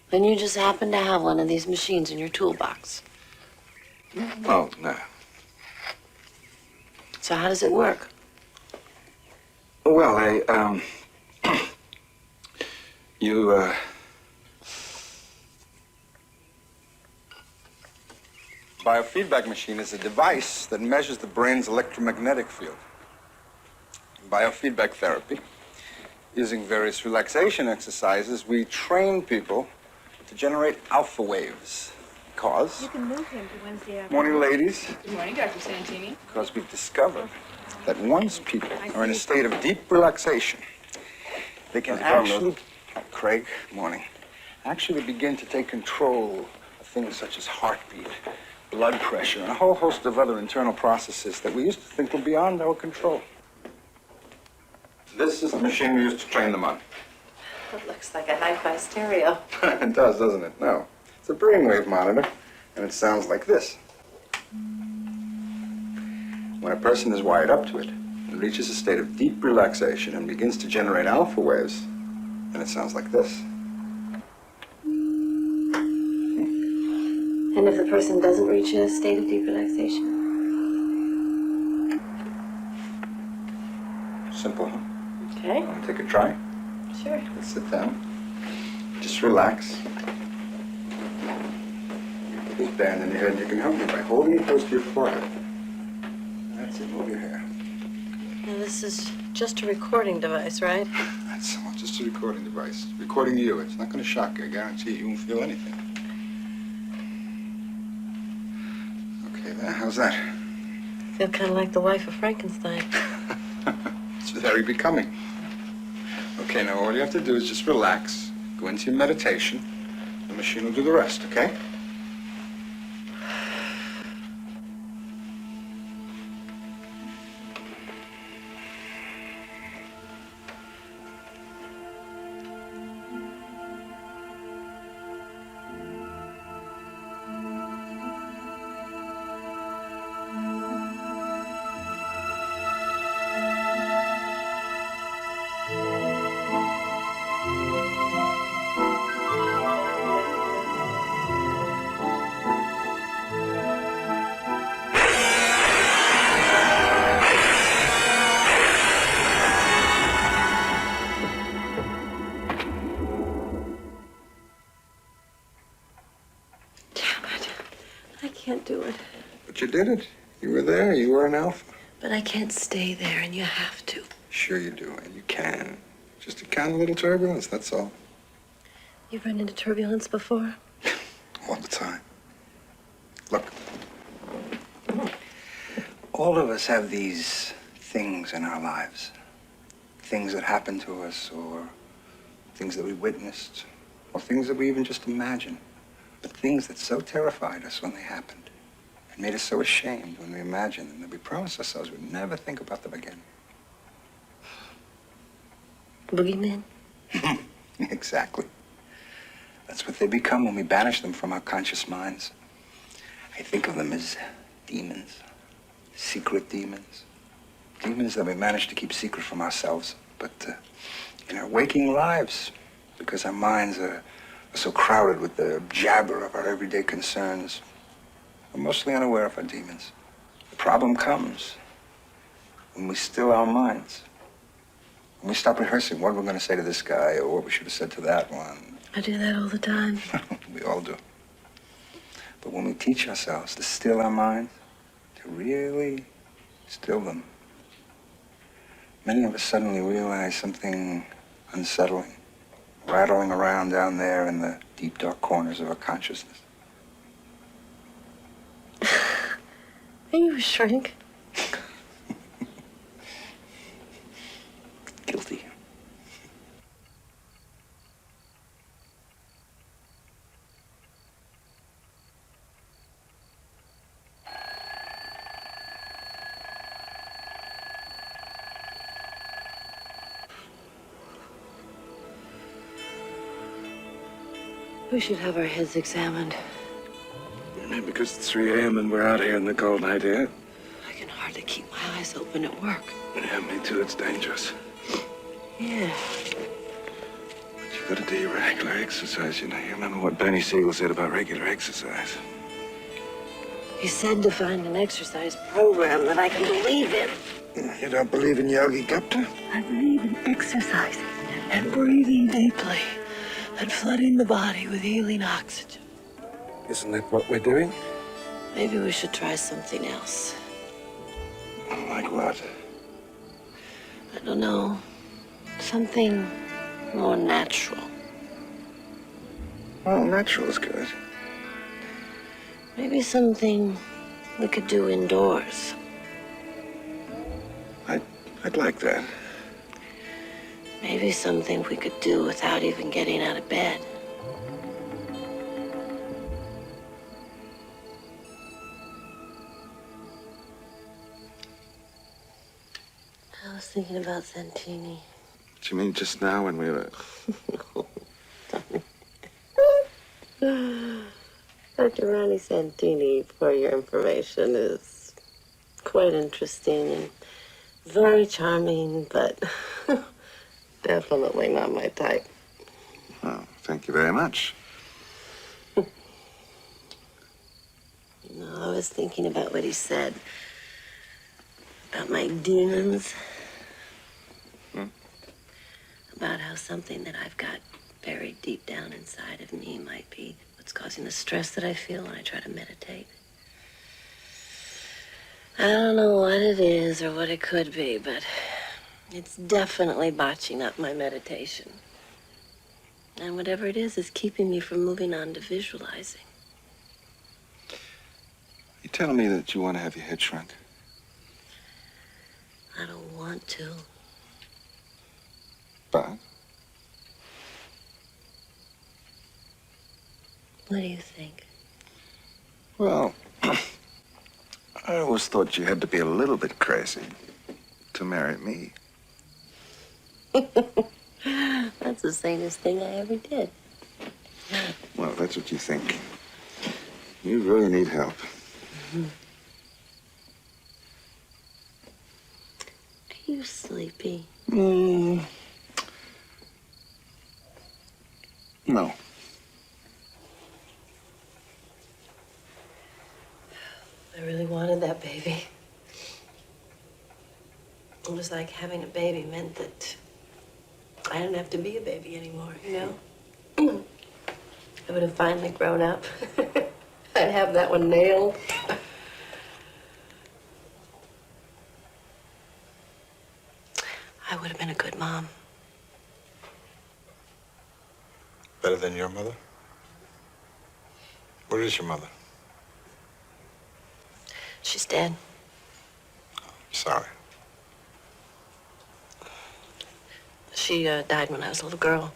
Then you just happen to have one of these machines in your toolbox. Oh, no. So how does it work? Well, Biofeedback machine is a device that measures the brain's electromagnetic field. In biofeedback therapy, using various relaxation exercises, we train people to generate alpha waves. Because, You can move him to Wednesday afternoon. morning ladies, Good morning, Dr. Santini. because we've discovered that once people are in a state of deep relaxation, they can actually, Craig, morning, actually begin to take control of things such as heartbeat, blood pressure, and a whole host of other internal processes that we used to think were beyond our control. This is the machine we used to train them on. It looks like a hi-fi stereo. It does, doesn't it? No. It's a brainwave monitor, and it sounds like this. When a person is wired up to it and reaches a state of deep relaxation and begins to generate alpha waves, then it sounds like this. And if the person doesn't reach a state of deep relaxation? Simple, huh? Okay. Want to take a try? Sure. Let's sit down. Just relax. Put this band in your head, and you can help me by holding it close to your forehead. That's it. Move your hair. Now, this is just a recording device, right? That's just a recording device. Recording you. It's not going to shock you. I guarantee you won't feel anything. Okay, then. How's that? I feel kind of like the wife of Frankenstein. It's very becoming. Okay, now all you have to do is just relax. Go into your meditation. The machine will do the rest, okay? Do it. But you did it. You were there. You were an alpha. But I can't stay there, and you have to. Sure you do, and you can. Just account a little turbulence, that's all. You've run into turbulence before? All the time. Look. All of us have these things in our lives. Things that happen to us, or things that we witnessed, or things that we even just imagine. But things that so terrified us when they happened. It made us so ashamed when we imagined them that we promised ourselves we'd never think about them again. Boogeymen? Exactly. That's what they become when we banish them from our conscious minds. I think of them as demons. Secret demons. Demons that we manage to keep secret from ourselves. But in our waking lives, because our minds are so crowded with the jabber of our everyday concerns, we're mostly unaware of our demons. The problem comes when we still our minds. When we stop rehearsing what we're going to say to this guy or what we should have said to that one. I do that all the time. We all do. But when we teach ourselves to still our minds, to really still them, many of us suddenly realize something unsettling, rattling around down there in the deep, dark corners of our consciousness. Are you a shrink? Guilty. We should have our heads examined. Because it's 3 a.m. and we're out here in the cold night air. I can hardly keep my eyes open at work. Yeah, me too. It's dangerous. Yeah. But you gotta do your regular exercise, you know. You remember what Bernie Siegel said about regular exercise? He said to find an exercise program that I can believe in. You don't believe in Yogi Gupta? I believe in exercising and breathing deeply and flooding the body with healing oxygen. Isn't that what we're doing? Maybe we should try something else. Like what? I don't know. Something more natural. Well, natural is good. Maybe something we could do indoors. I'd like that. Maybe something we could do without even getting out of bed. I was thinking about Santini. What you mean just now when we were... Dr. Ronnie Santini, for your information, is quite interesting and very charming, but definitely not my type. Oh, thank you very much. No, I was thinking about what he said about my demons. About how something that I've got buried deep down inside of me might be what's causing the stress that I feel when I try to meditate. I don't know what it is or what it could be, but it's definitely botching up my meditation. And whatever it is keeping me from moving on to visualizing. You telling me that you want to have your head shrunk? I don't want to. But? What do you think? Well, I always thought you had to be a little bit crazy to marry me. That's the sanest thing I ever did. Well, that's what you think. You really need help. Are you sleepy? No. I really wanted that baby. It was like having a baby meant that I didn't have to be a baby anymore, you know? I would have finally grown up. I'd have that one nailed. I would have been a good mom. Better than your mother? Where is your mother? She's dead. Sorry. She died when I was a little girl.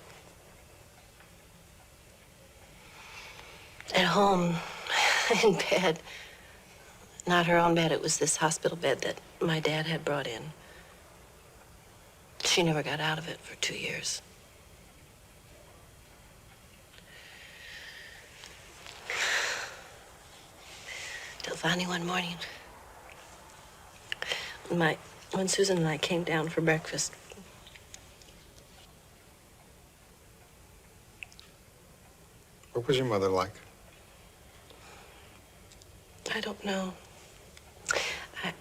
At home, in bed. Not her own bed, it was this hospital bed that my dad had brought in. She never got out of it for 2 years. Till finally one morning, when Susan and I came down for breakfast, What was your mother like? I don't know. I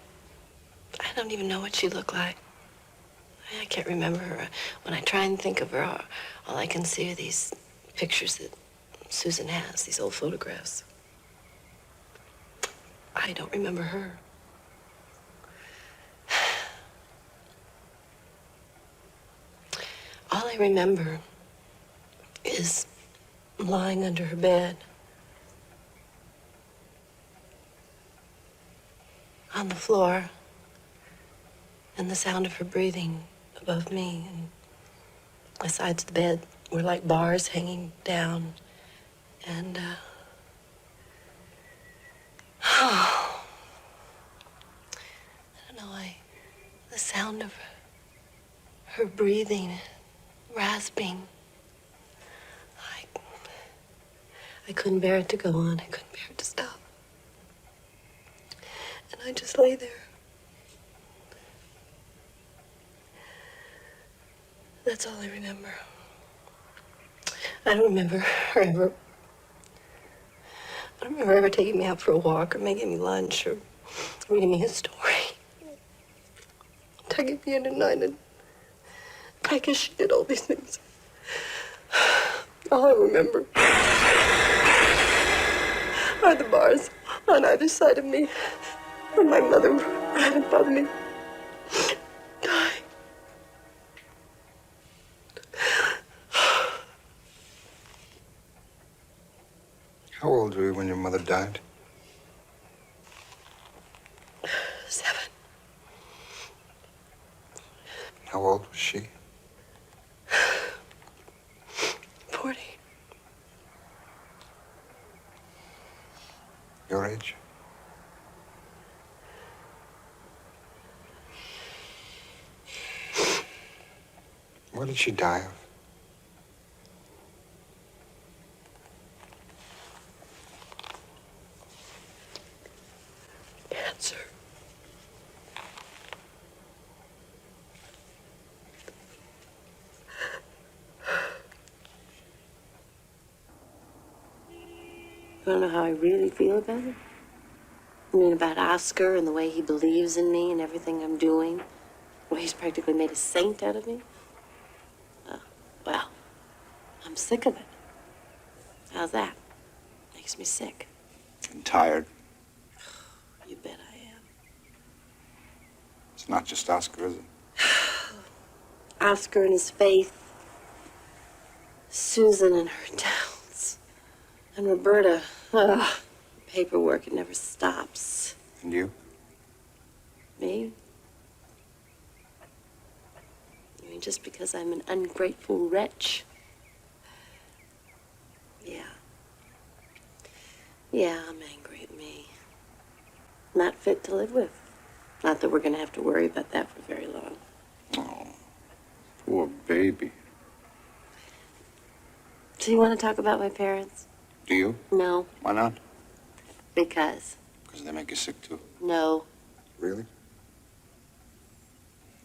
don't even know what she looked like. I can't remember her. When I try and think of her, all I can see are these pictures that Susan has, these old photographs. I don't remember her. All I remember is lying under her bed on the floor and the sound of her breathing above me, and the sides of the bed were like bars hanging down, and I don't know, the sound of her breathing, rasping. I couldn't bear it to go on. I couldn't bear it to stop. And I just lay there. That's all I remember. I don't remember her ever. I don't remember ever taking me out for a walk or making me lunch or reading me a story. Tucking me in at night, and I guess she did all these things. All I remember are the bars on either side of me, and my mother right above me, dying. How old were you when your mother died? 7. How old was she? 40. Your age? What did she die of? Cancer. want to know how I really feel about it? I mean, about Oscar and the way he believes in me and everything I'm doing. The way he's practically made a saint out of me. Well, I'm sick of it. How's that? Makes me sick. And tired. You bet I am. It's not just Oscar, is it? Oscar and his faith. Susan and her doubts. And Roberta. Paperwork, it never stops. And you? Me? I mean, just because I'm an ungrateful wretch. Yeah. Yeah, I'm angry at me. Not fit to live with. Not that we're going to have to worry about that for very long. Oh, poor baby. Do you want to talk about my parents? Do you? No. Why not? Because. Because they make you sick too. No. Really?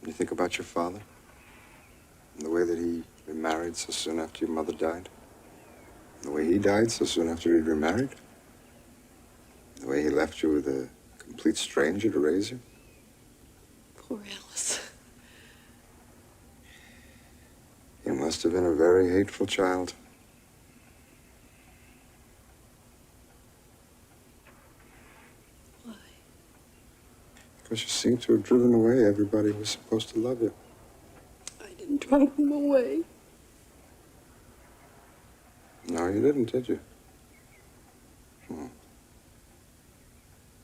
You think about your father? And the way that he remarried so soon after your mother died? And the way he died so soon after he'd remarried? The way he left you with a complete stranger to raise you? Poor Alice. You must have been a very hateful child. Why? Because you seem to have driven away everybody who was supposed to love you. I didn't drive them away. No, you didn't, did you? Hmm.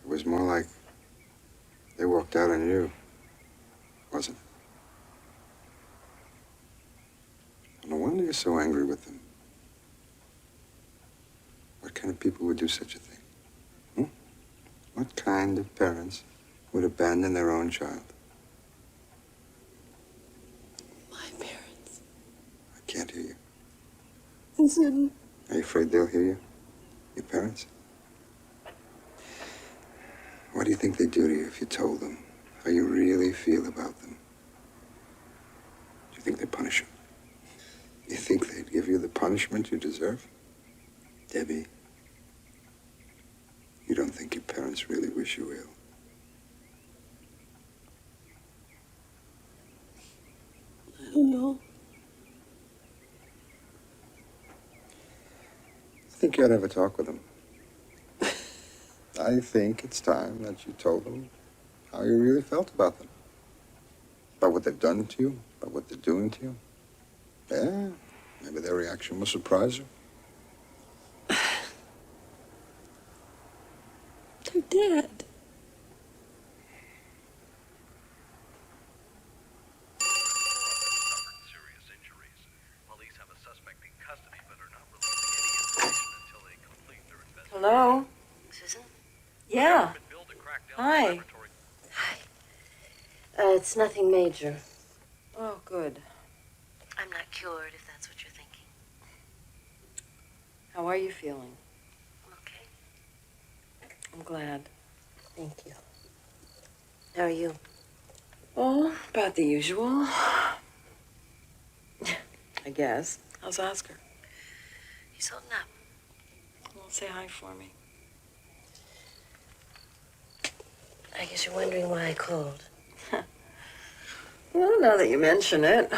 It was more like they walked out on you, wasn't it? No wonder you're so angry with them. What kind of people would do such a thing? Hmm? What kind of parents would abandon their own child? My parents. I can't hear you. Listen. Are you afraid they'll hear you? Your parents? What do you think they'd do to you if you told them how you really feel about them? Do you think they'd punish you? You think they'd give you the punishment you deserve? Debbie, you don't think your parents really wish you ill? I don't know. I think you ought to have a talk with them. I think it's time that you told them how you really felt about them. About what they've done to you, about what they're doing to you. Yeah, maybe their reaction will surprise you. They're dead. Serious injuries. Police have a suspect in custody, but are not releasing any information until they complete their investigation. Hello? Susan? Yeah. Hi. Hi. It's nothing major. Oh, good. I'm not cured, if that's what you're thinking. How are you feeling? Okay. I'm glad. Thank you. How are you? Oh, about the usual. I guess. How's Oscar? He's holding up. Well, say hi for me. I guess you're wondering why I called. Well, now that you mention it.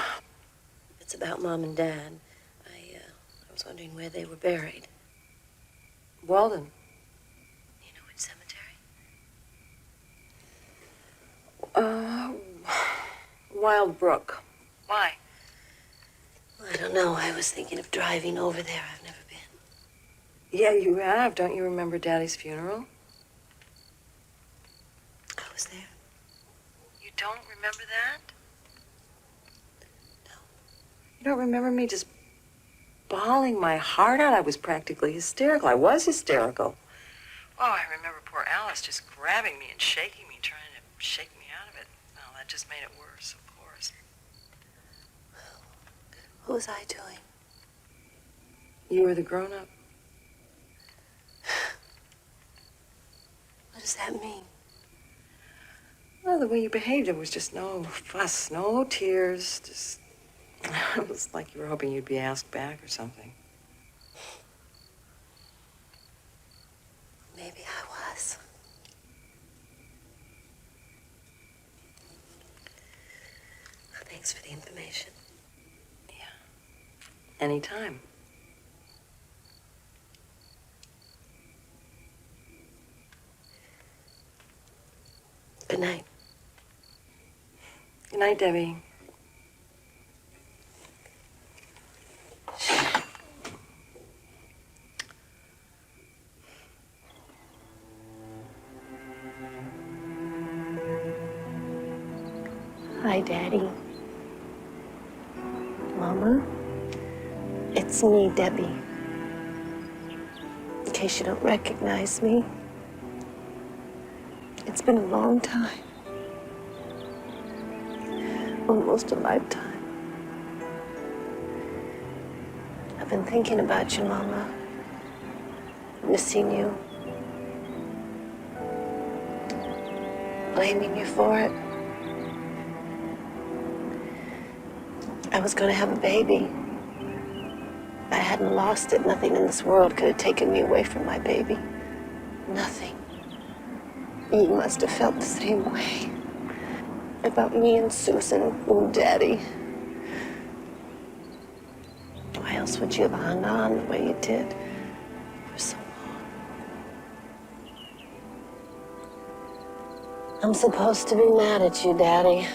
It's about Mom and Dad. I was wondering where they were buried. Walden. You know which cemetery? Wild Brook. Why? Well, I don't know. I was thinking of driving over there. I've never been. Yeah, you have. Don't you remember Daddy's funeral? I was there. You don't remember that? No. You don't remember me just bawling my heart out? I was practically hysterical. I was hysterical. Oh, I remember poor Alice just grabbing me and shaking me, trying to shake me out of it. Well, that just made it worse, of course. What was I doing? You were the grown-up. What does that mean? Well, the way you behaved, there was just no fuss, no tears, just... It was like you were hoping you'd be asked back or something. Maybe I was. Thanks for the information. Yeah. Anytime. Good night. Good night, Debbie. Hi, Daddy. Mama, it's me, Debbie. In case you don't recognize me, it's been a long time. Almost a lifetime. I've been thinking about you, Mama. Missing you. Blaming you for it. I was going to have a baby. I hadn't lost it. Nothing in this world could have taken me away from my baby. Nothing. You must have felt the same way about me and Susan and Daddy. Why else would you have hung on the way you did for so long? I'm supposed to be mad at you, Daddy.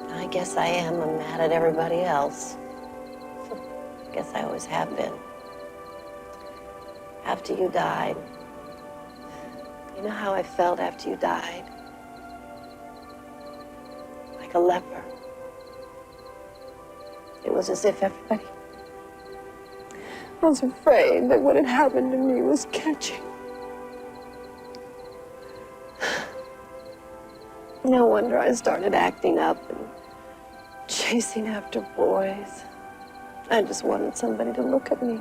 I guess I am. I'm mad at everybody else. I guess I always have been. After you died, you know how I felt after you died? Like a leper. It was as if everybody was afraid that what had happened to me was catching. No wonder I started acting up and chasing after boys. I just wanted somebody to look at me.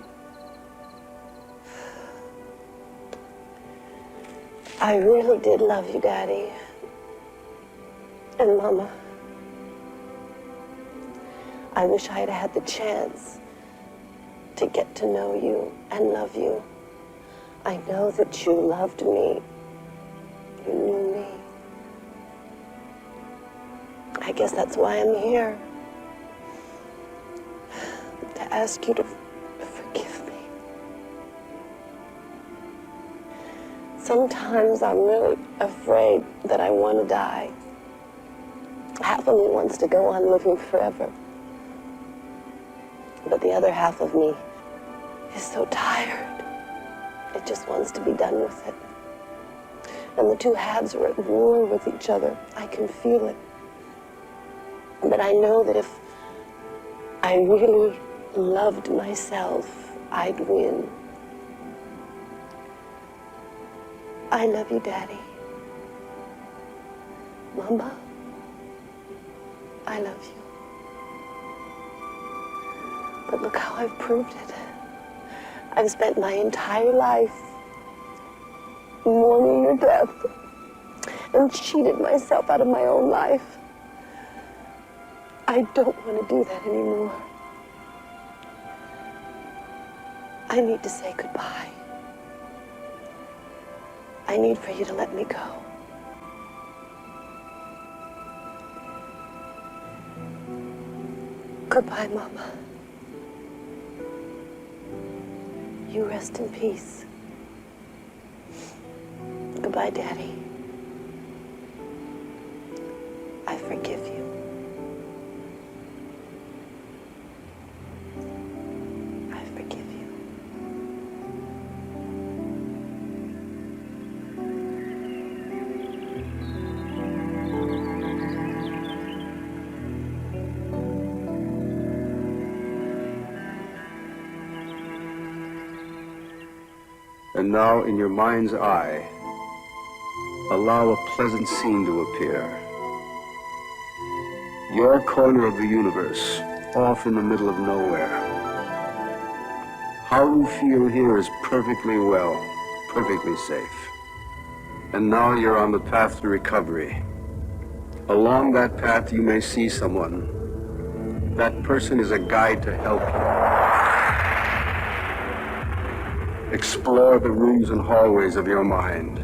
I really did love you, Daddy. And Mama. I wish I had had the chance to get to know you and love you. I know that you loved me. You knew me. I guess that's why I'm here. To ask you to forgive me. Sometimes I'm really afraid that I want to die. Half of me wants to go on living forever. But the other half of me is so tired. It just wants to be done with it. And the two halves are at war with each other. I can feel it. But I know that if I really loved myself, I'd win. I love you, Daddy. Mama, I love you. But look how I've proved it. I've spent my entire life mourning your death and cheated myself out of my own life. I don't want to do that anymore. I need to say goodbye. I need for you to let me go. Goodbye, Mama. You rest in peace. Goodbye, Daddy. I forgive you. I forgive you. And now, in your mind's eye, allow a pleasant scene to appear. Your corner of the universe, off in the middle of nowhere. How you feel here is perfectly well, perfectly safe. And now you're on the path to recovery. Along that path you may see someone. That person is a guide to help you. Explore the rooms and hallways of your mind.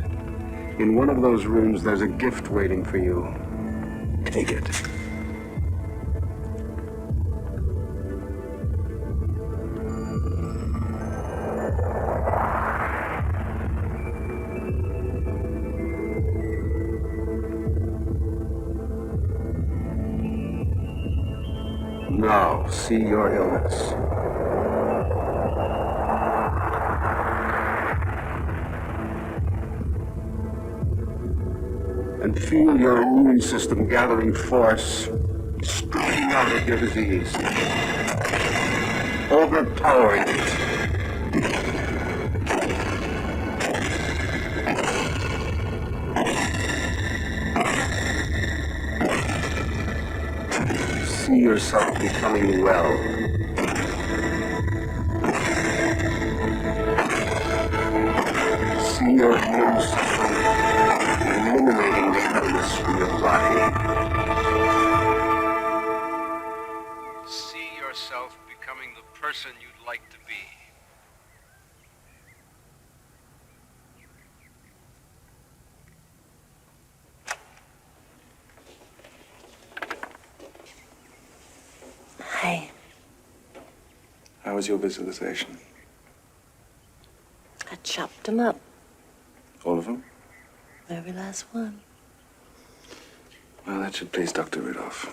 In one of those rooms, there's a gift waiting for you. Take it. Now, see your illness. And feel your immune system gathering force, springing out of your disease, overpowering it. See yourself becoming well. See your immune system eliminating the illness from your body. See yourself becoming the person you'd like to be. Hi. How was your visualization? I chopped them up. All of them? Every last one. Well, that should please Dr. Rudolph.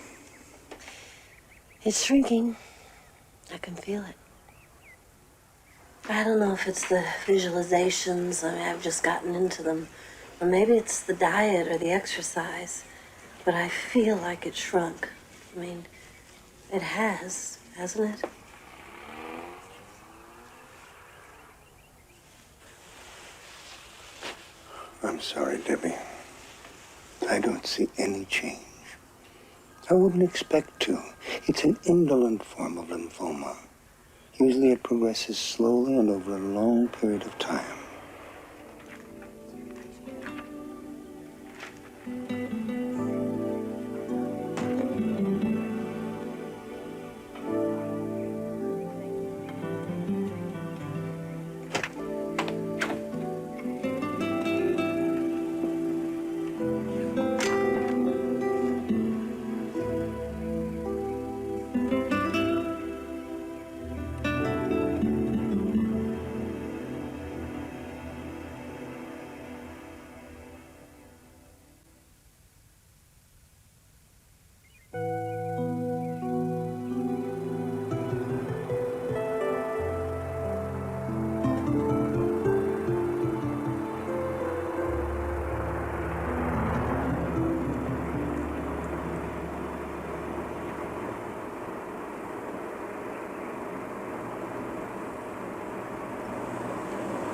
It's shrinking. I can feel it. I don't know if it's the visualizations. I mean, I've just gotten into them. Or maybe it's the diet or the exercise. But I feel like it shrunk. I mean, it has, hasn't it? I'm sorry, Debbie. I don't see any change. I wouldn't expect to. It's an indolent form of lymphoma. Usually it progresses slowly and over a long period of time.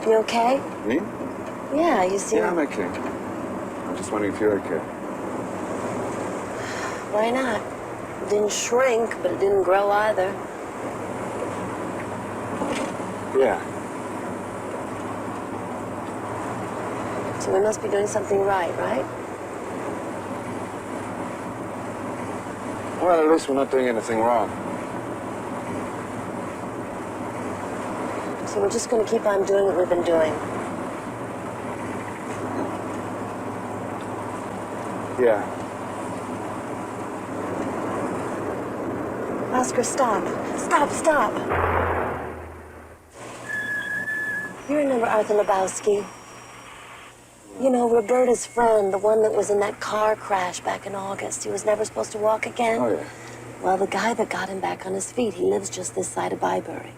You okay? Me? Yeah, you seem... Yeah, I'm okay. I'm just wondering if you're okay. Why not? It didn't shrink, but it didn't grow either. Yeah. So we must be doing something right? Well, at least we're not doing anything wrong. So we're just going to keep on doing what we've been doing. Yeah. Oscar, stop. Stop. You remember Arthur Lebowski? You know, Roberta's friend, the one that was in that car crash back in August. He was never supposed to walk again. Oh, yeah. Well, the guy that got him back on his feet, he lives just this side of Bybury.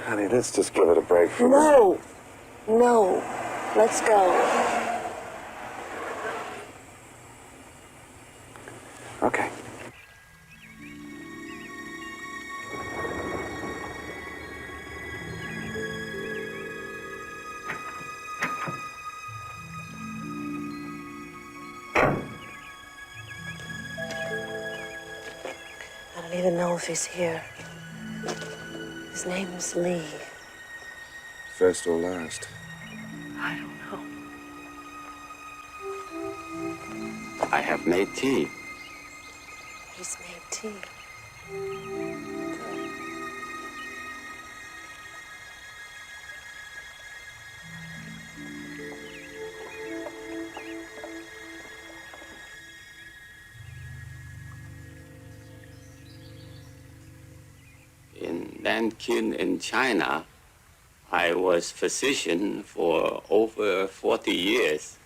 Honey, let's just give it a break for No. Let's go. Okay. I don't even know if he's here. His name's Lee. First or last? I don't know. I have made tea. He's made tea. grandkin in China. I was physician for over 40 years.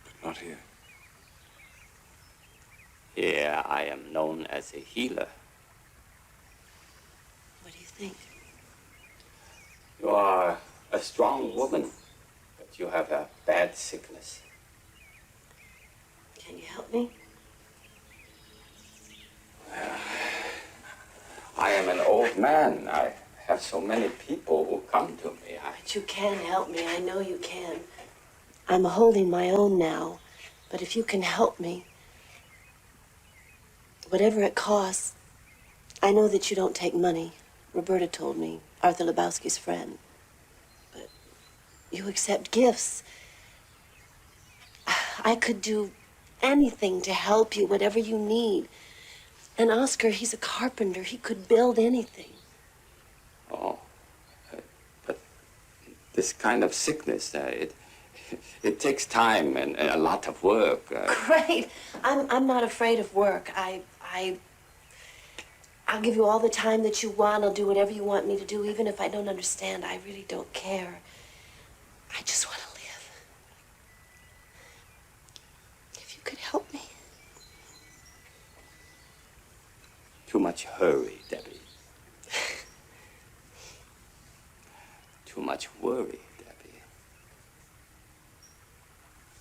But not here. Here I am known as a healer. What do you think? You are a strong woman, but you have a bad sickness. Can you help me? I am an old man. I have so many people who come to me. But you can help me. I know you can. I'm holding my own now, but if you can help me, whatever it costs, I know that you don't take money. Roberta told me, Arthur Lebowski's friend. But you accept gifts. I could do anything to help you, whatever you need. And Oscar, he's a carpenter. He could build anything. Oh, but this kind of sickness, it takes time and a lot of work. Great. I'm not afraid of work. I'll give you all the time that you want. I'll do whatever you want me to do, even if I don't understand. I really don't care. I just want to live. If you could help me. Too much hurry, Debbie. Too much worry, Debbie.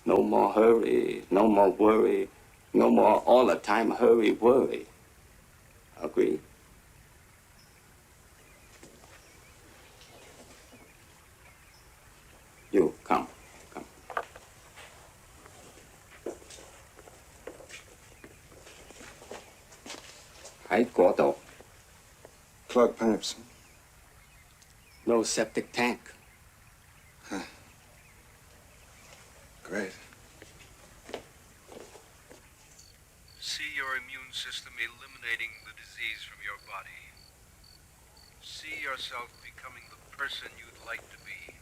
No more hurry, no more worry, no more all the time hurry, worry. Agree? You, come. Hi, Gordo. Clogged pipes. No septic tank. Huh. Great. See your immune system eliminating the disease from your body. See yourself becoming the person you'd like to be.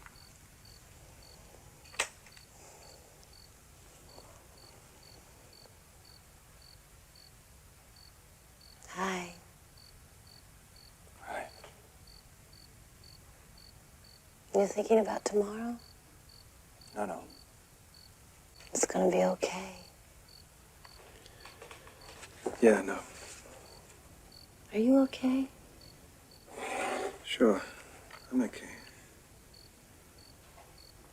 Hi. Hi. You thinking about tomorrow? No. It's gonna be okay. Yeah, no. Are you okay? Sure. I'm okay.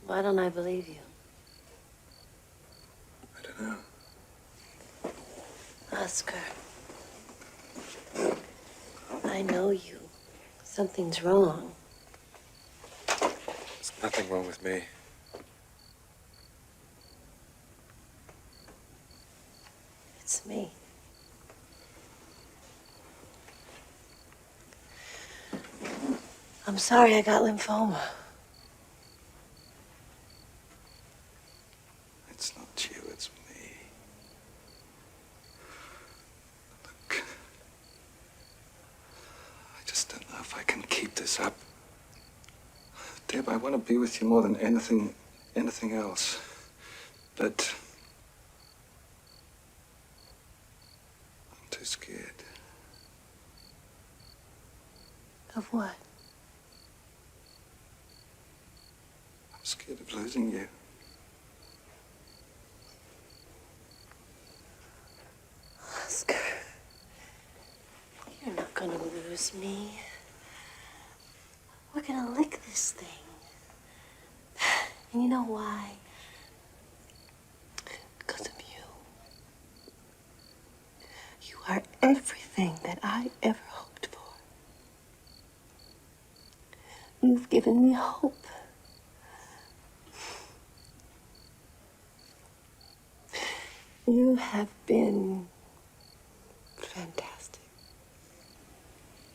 Why don't I believe you? I don't know. Oscar. I know you. Something's wrong. There's nothing wrong with me. It's me. I'm sorry I got lymphoma. It's not you, it's me. Look. I just don't know if I can keep this up. Deb, I want to be with you more than anything else. But I'm too scared. Of what? I'm scared of losing you. Oscar, you're not gonna lose me. We're gonna lick this thing. And you know why? Because of you. You are everything that I ever hoped for. You've given me hope. You have been fantastic.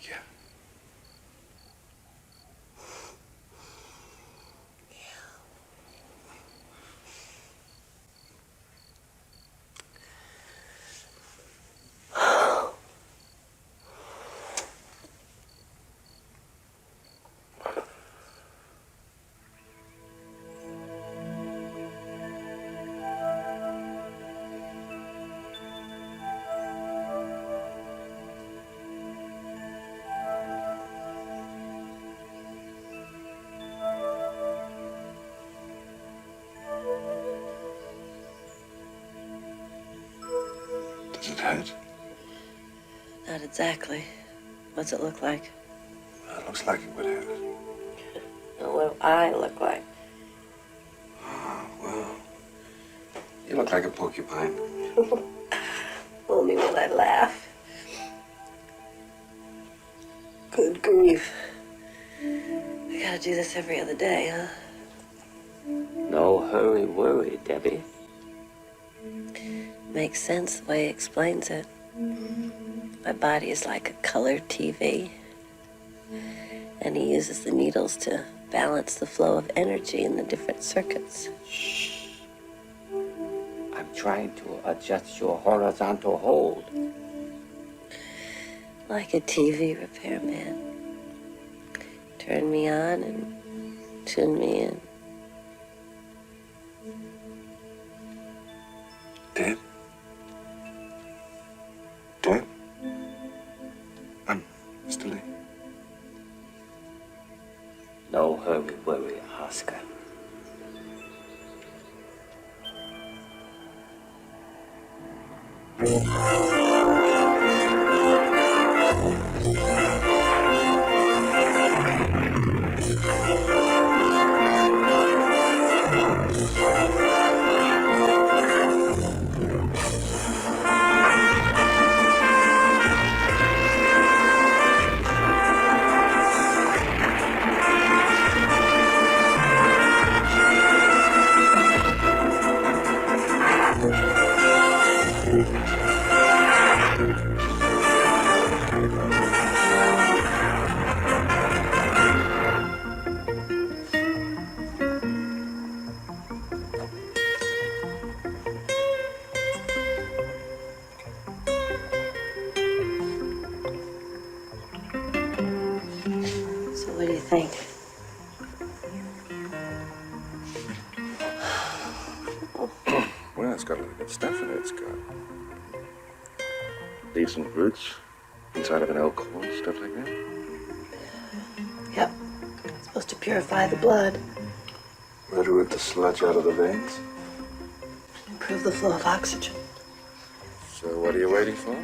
Yeah. Does it hurt? Not exactly. What's it look like? Well, it looks like it would hurt. Well, what do I look like? Oh, well, you look like a porcupine. Only when I laugh. Good grief. We gotta do this every other day, huh? No hurry, worry, Debbie. Makes sense the way he explains it. My body is like a color TV. And he uses the needles to balance the flow of energy in the different circuits. Shh. I'm trying to adjust your horizontal hold. Like a TV repairman. Turn me on and tune me in. Deb? Deb? Mr. Lee. No hurry, worry, Oscar. What do you think? Well, it's got a lot of good stuff in it. It's got decent roots inside of an elk horn, stuff like that. Yep. It's supposed to purify the blood. Let her root the sludge out of the veins. Improve the flow of oxygen. So what are you waiting for?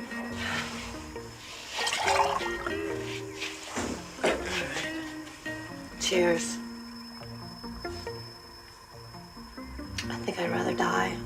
Cheers. I think I'd rather die.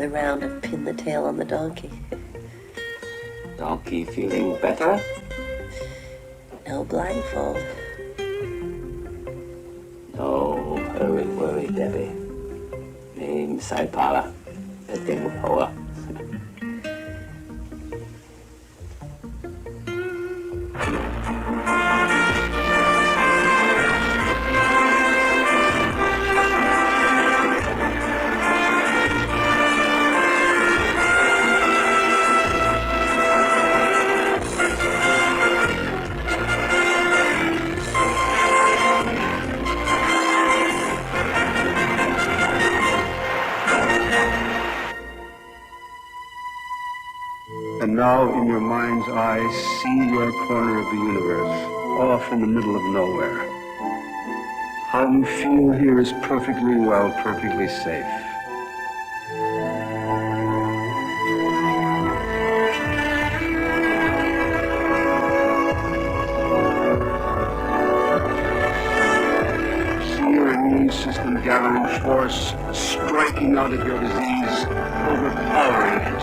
Round of pin the tail on the donkey. Donkey feeling better? No blindfold. No hurry, worry, Debbie. Name sai para. Tengo power. And now, in your mind's eye, see your corner of the universe, off in the middle of nowhere. How you feel here is perfectly well, perfectly safe. See your immune system gathering force, striking out at your disease, overpowering it.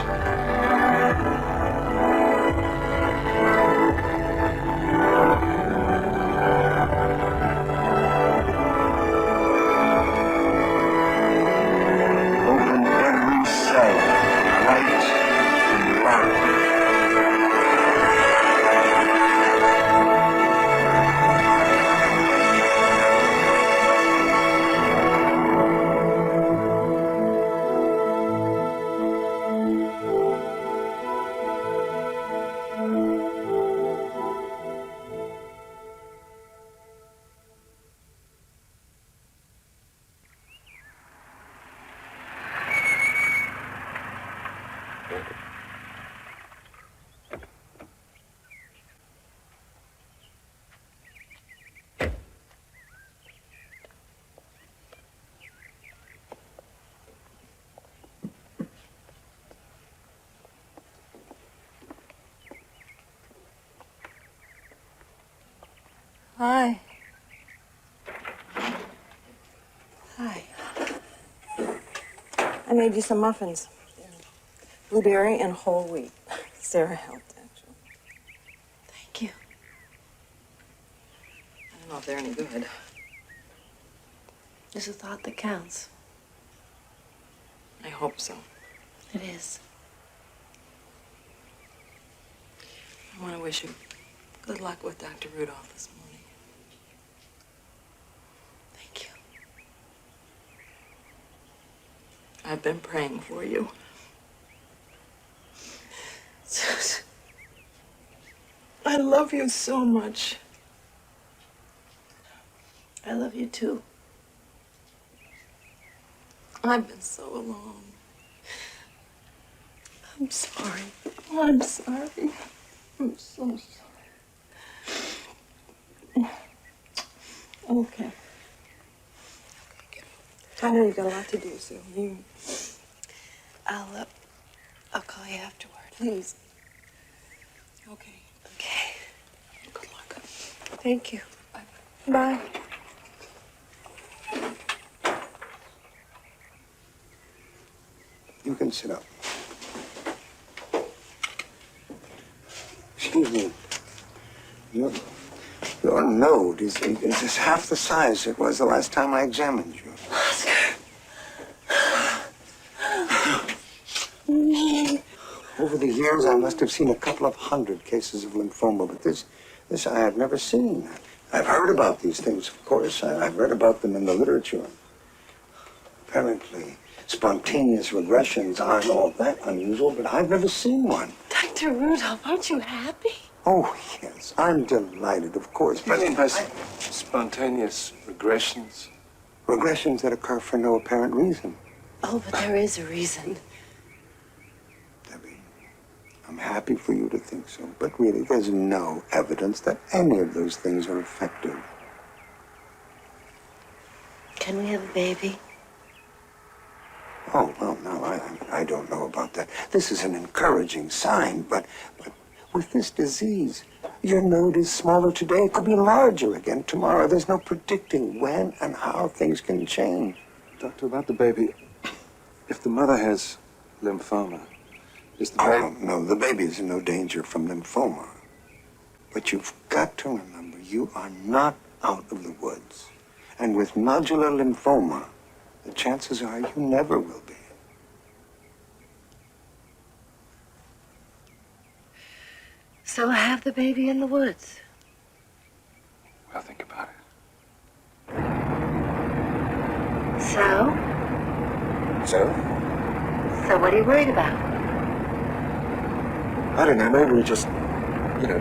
Hi. Hi. I made you some muffins. Blueberry and whole wheat. Sarah helped, actually. Thank you. I don't know if they're any good. There's a thought that counts. I hope so. It is. I want to wish you good luck with Dr. Rudolph this morning. Thank you. I've been praying for you. Susan. I love you so much. I love you too. I've been so alone. I'm sorry. I'm sorry. I'm so sorry. Okay. I know you've got a lot to do, so you... I'll call you afterward. Please. Okay. Okay. Good luck. Thank you. Bye. You can sit up. Excuse me. Your node is half the size it was the last time I examined you. Oscar. Over the years, I must have seen a couple of hundred cases of lymphoma, but this I have never seen. I've heard about these things, of course. I've read about them in the literature. Apparently, spontaneous regressions aren't all that unusual, but I've never seen one. Dr. Rudolph, aren't you happy? Oh, yes, I'm delighted, of course. But Spontaneous regressions? Regressions that occur for no apparent reason. Oh, but there is a reason. Debbie, I'm happy for you to think so, but really, there's no evidence that any of those things are effective. Can we have a baby? Oh, well, no, I don't know about that. This is an encouraging sign, but with this disease, your node is smaller today. It could be larger again tomorrow. There's no predicting when and how things can change. Doctor, about the baby, if the mother has lymphoma, is the baby... Oh, no, the baby is in no danger from lymphoma. But you've got to remember, you are not out of the woods. And with nodular lymphoma, the chances are you never will be. So I have the baby in the woods. Well, think about it. So? So what are you worried about? I don't know, maybe we're just,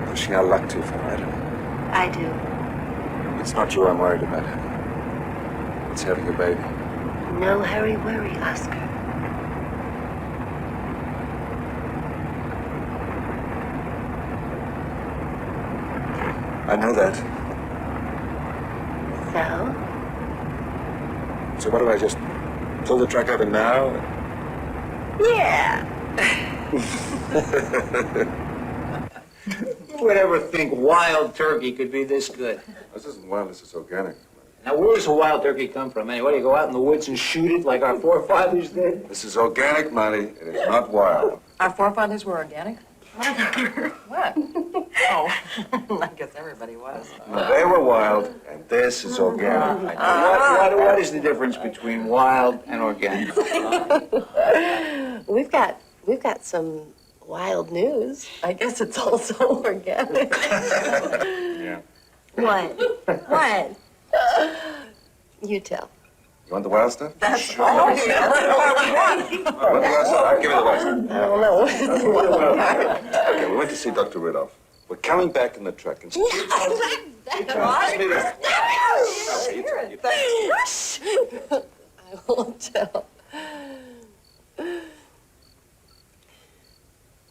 pushing our luck too far. I don't know. I do. It's not you I'm worried about. It's having a baby. No hurry worry, Oscar. I know that. So what do I just pull the truck over now? Yeah. Who would ever think wild turkey could be this good? This isn't wild, this is organic. Now, where does a wild turkey come from anyway? You go out in the woods and shoot it like our forefathers did? This is organic, Marty. It is not wild. Our forefathers were organic? What? Oh, I guess everybody was. No, they were wild, and this is organic. What is the difference between wild and organic? We've got some wild news. I guess it's also organic. Yeah. What? What? You tell. You want the wild stuff? That's all. Give me the wild stuff. I'll give you the wild stuff. I don't know. Okay, we went to see Dr. Rudolph. We're coming back in the truck and... I won't tell.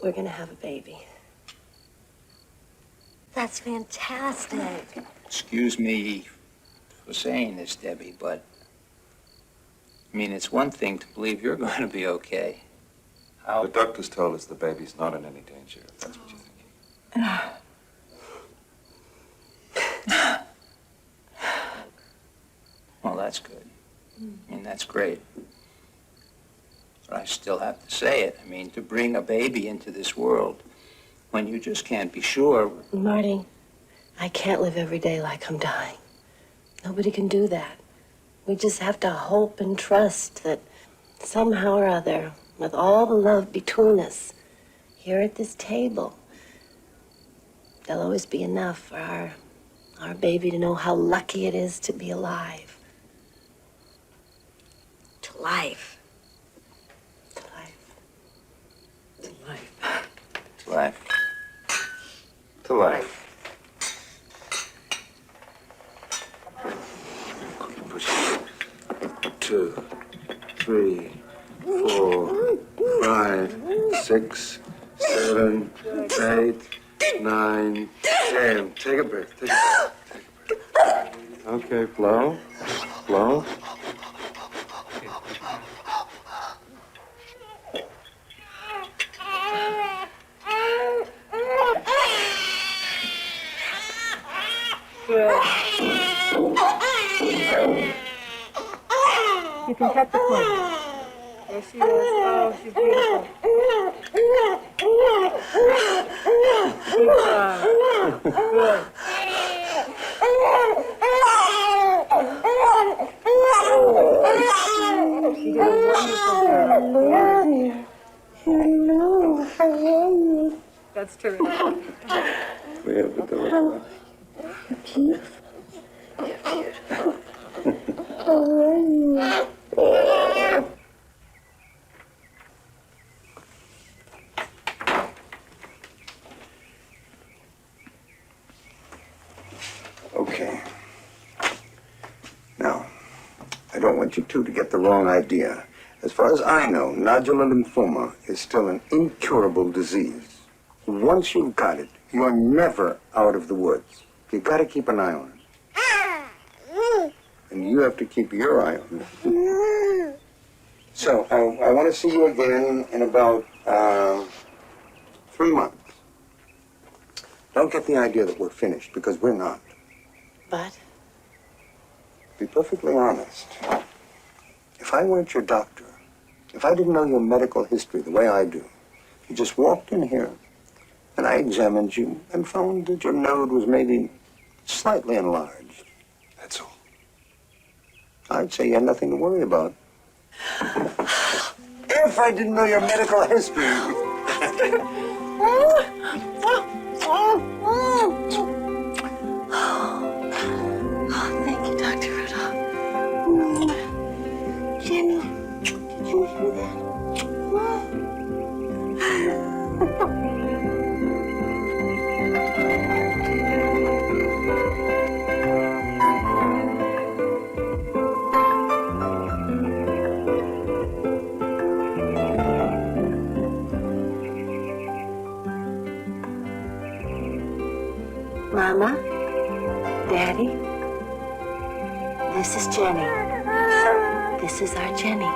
We're gonna have a baby. That's fantastic. Excuse me for saying this, Debbie, but I mean, it's one thing to believe you're going to be okay. The doctors told us the baby's not in any danger, if that's what you're thinking. that's good. I mean, that's great. But I still have to say it. I mean, to bring a baby into this world when you just can't be sure. Marty, I can't live every day like I'm dying. Nobody can do that. We just have to hope and trust that somehow or other, with all the love between us, here at this table, there'll always be enough for our baby to know how lucky it is to be alive. To life. To life. To life. To life. To life. Push it. 2, 3, 4, 5, 6, 7, 8, 9, 10. Take a breath. Take a breath. Take a breath. Okay, blow. Blow. You can cut the cord. There she is. Oh, she's beautiful. Good. She did a wonderful job. That's terrific. We have the door. You're beautiful. You're beautiful. Okay. Now, I don't want you two to get the wrong idea. As far as I know, nodular lymphoma is still an incurable disease. Once you've got it, you're never out of the woods. You gotta keep an eye on it. And you have to keep your eye on it. So, I want to see you again in about 3 months. Don't get the idea that we're finished, because we're not. But? Be perfectly honest. If I weren't your doctor, if I didn't know your medical history the way I do, you just walked in here, and I examined you and found that your node was maybe slightly enlarged. That's all. I'd say you had nothing to worry about. If I didn't know your medical history. Thank you, Dr. Rudolph. Jenny, did you hear that? Mama, Daddy, this is Jenny. This is our Jenny.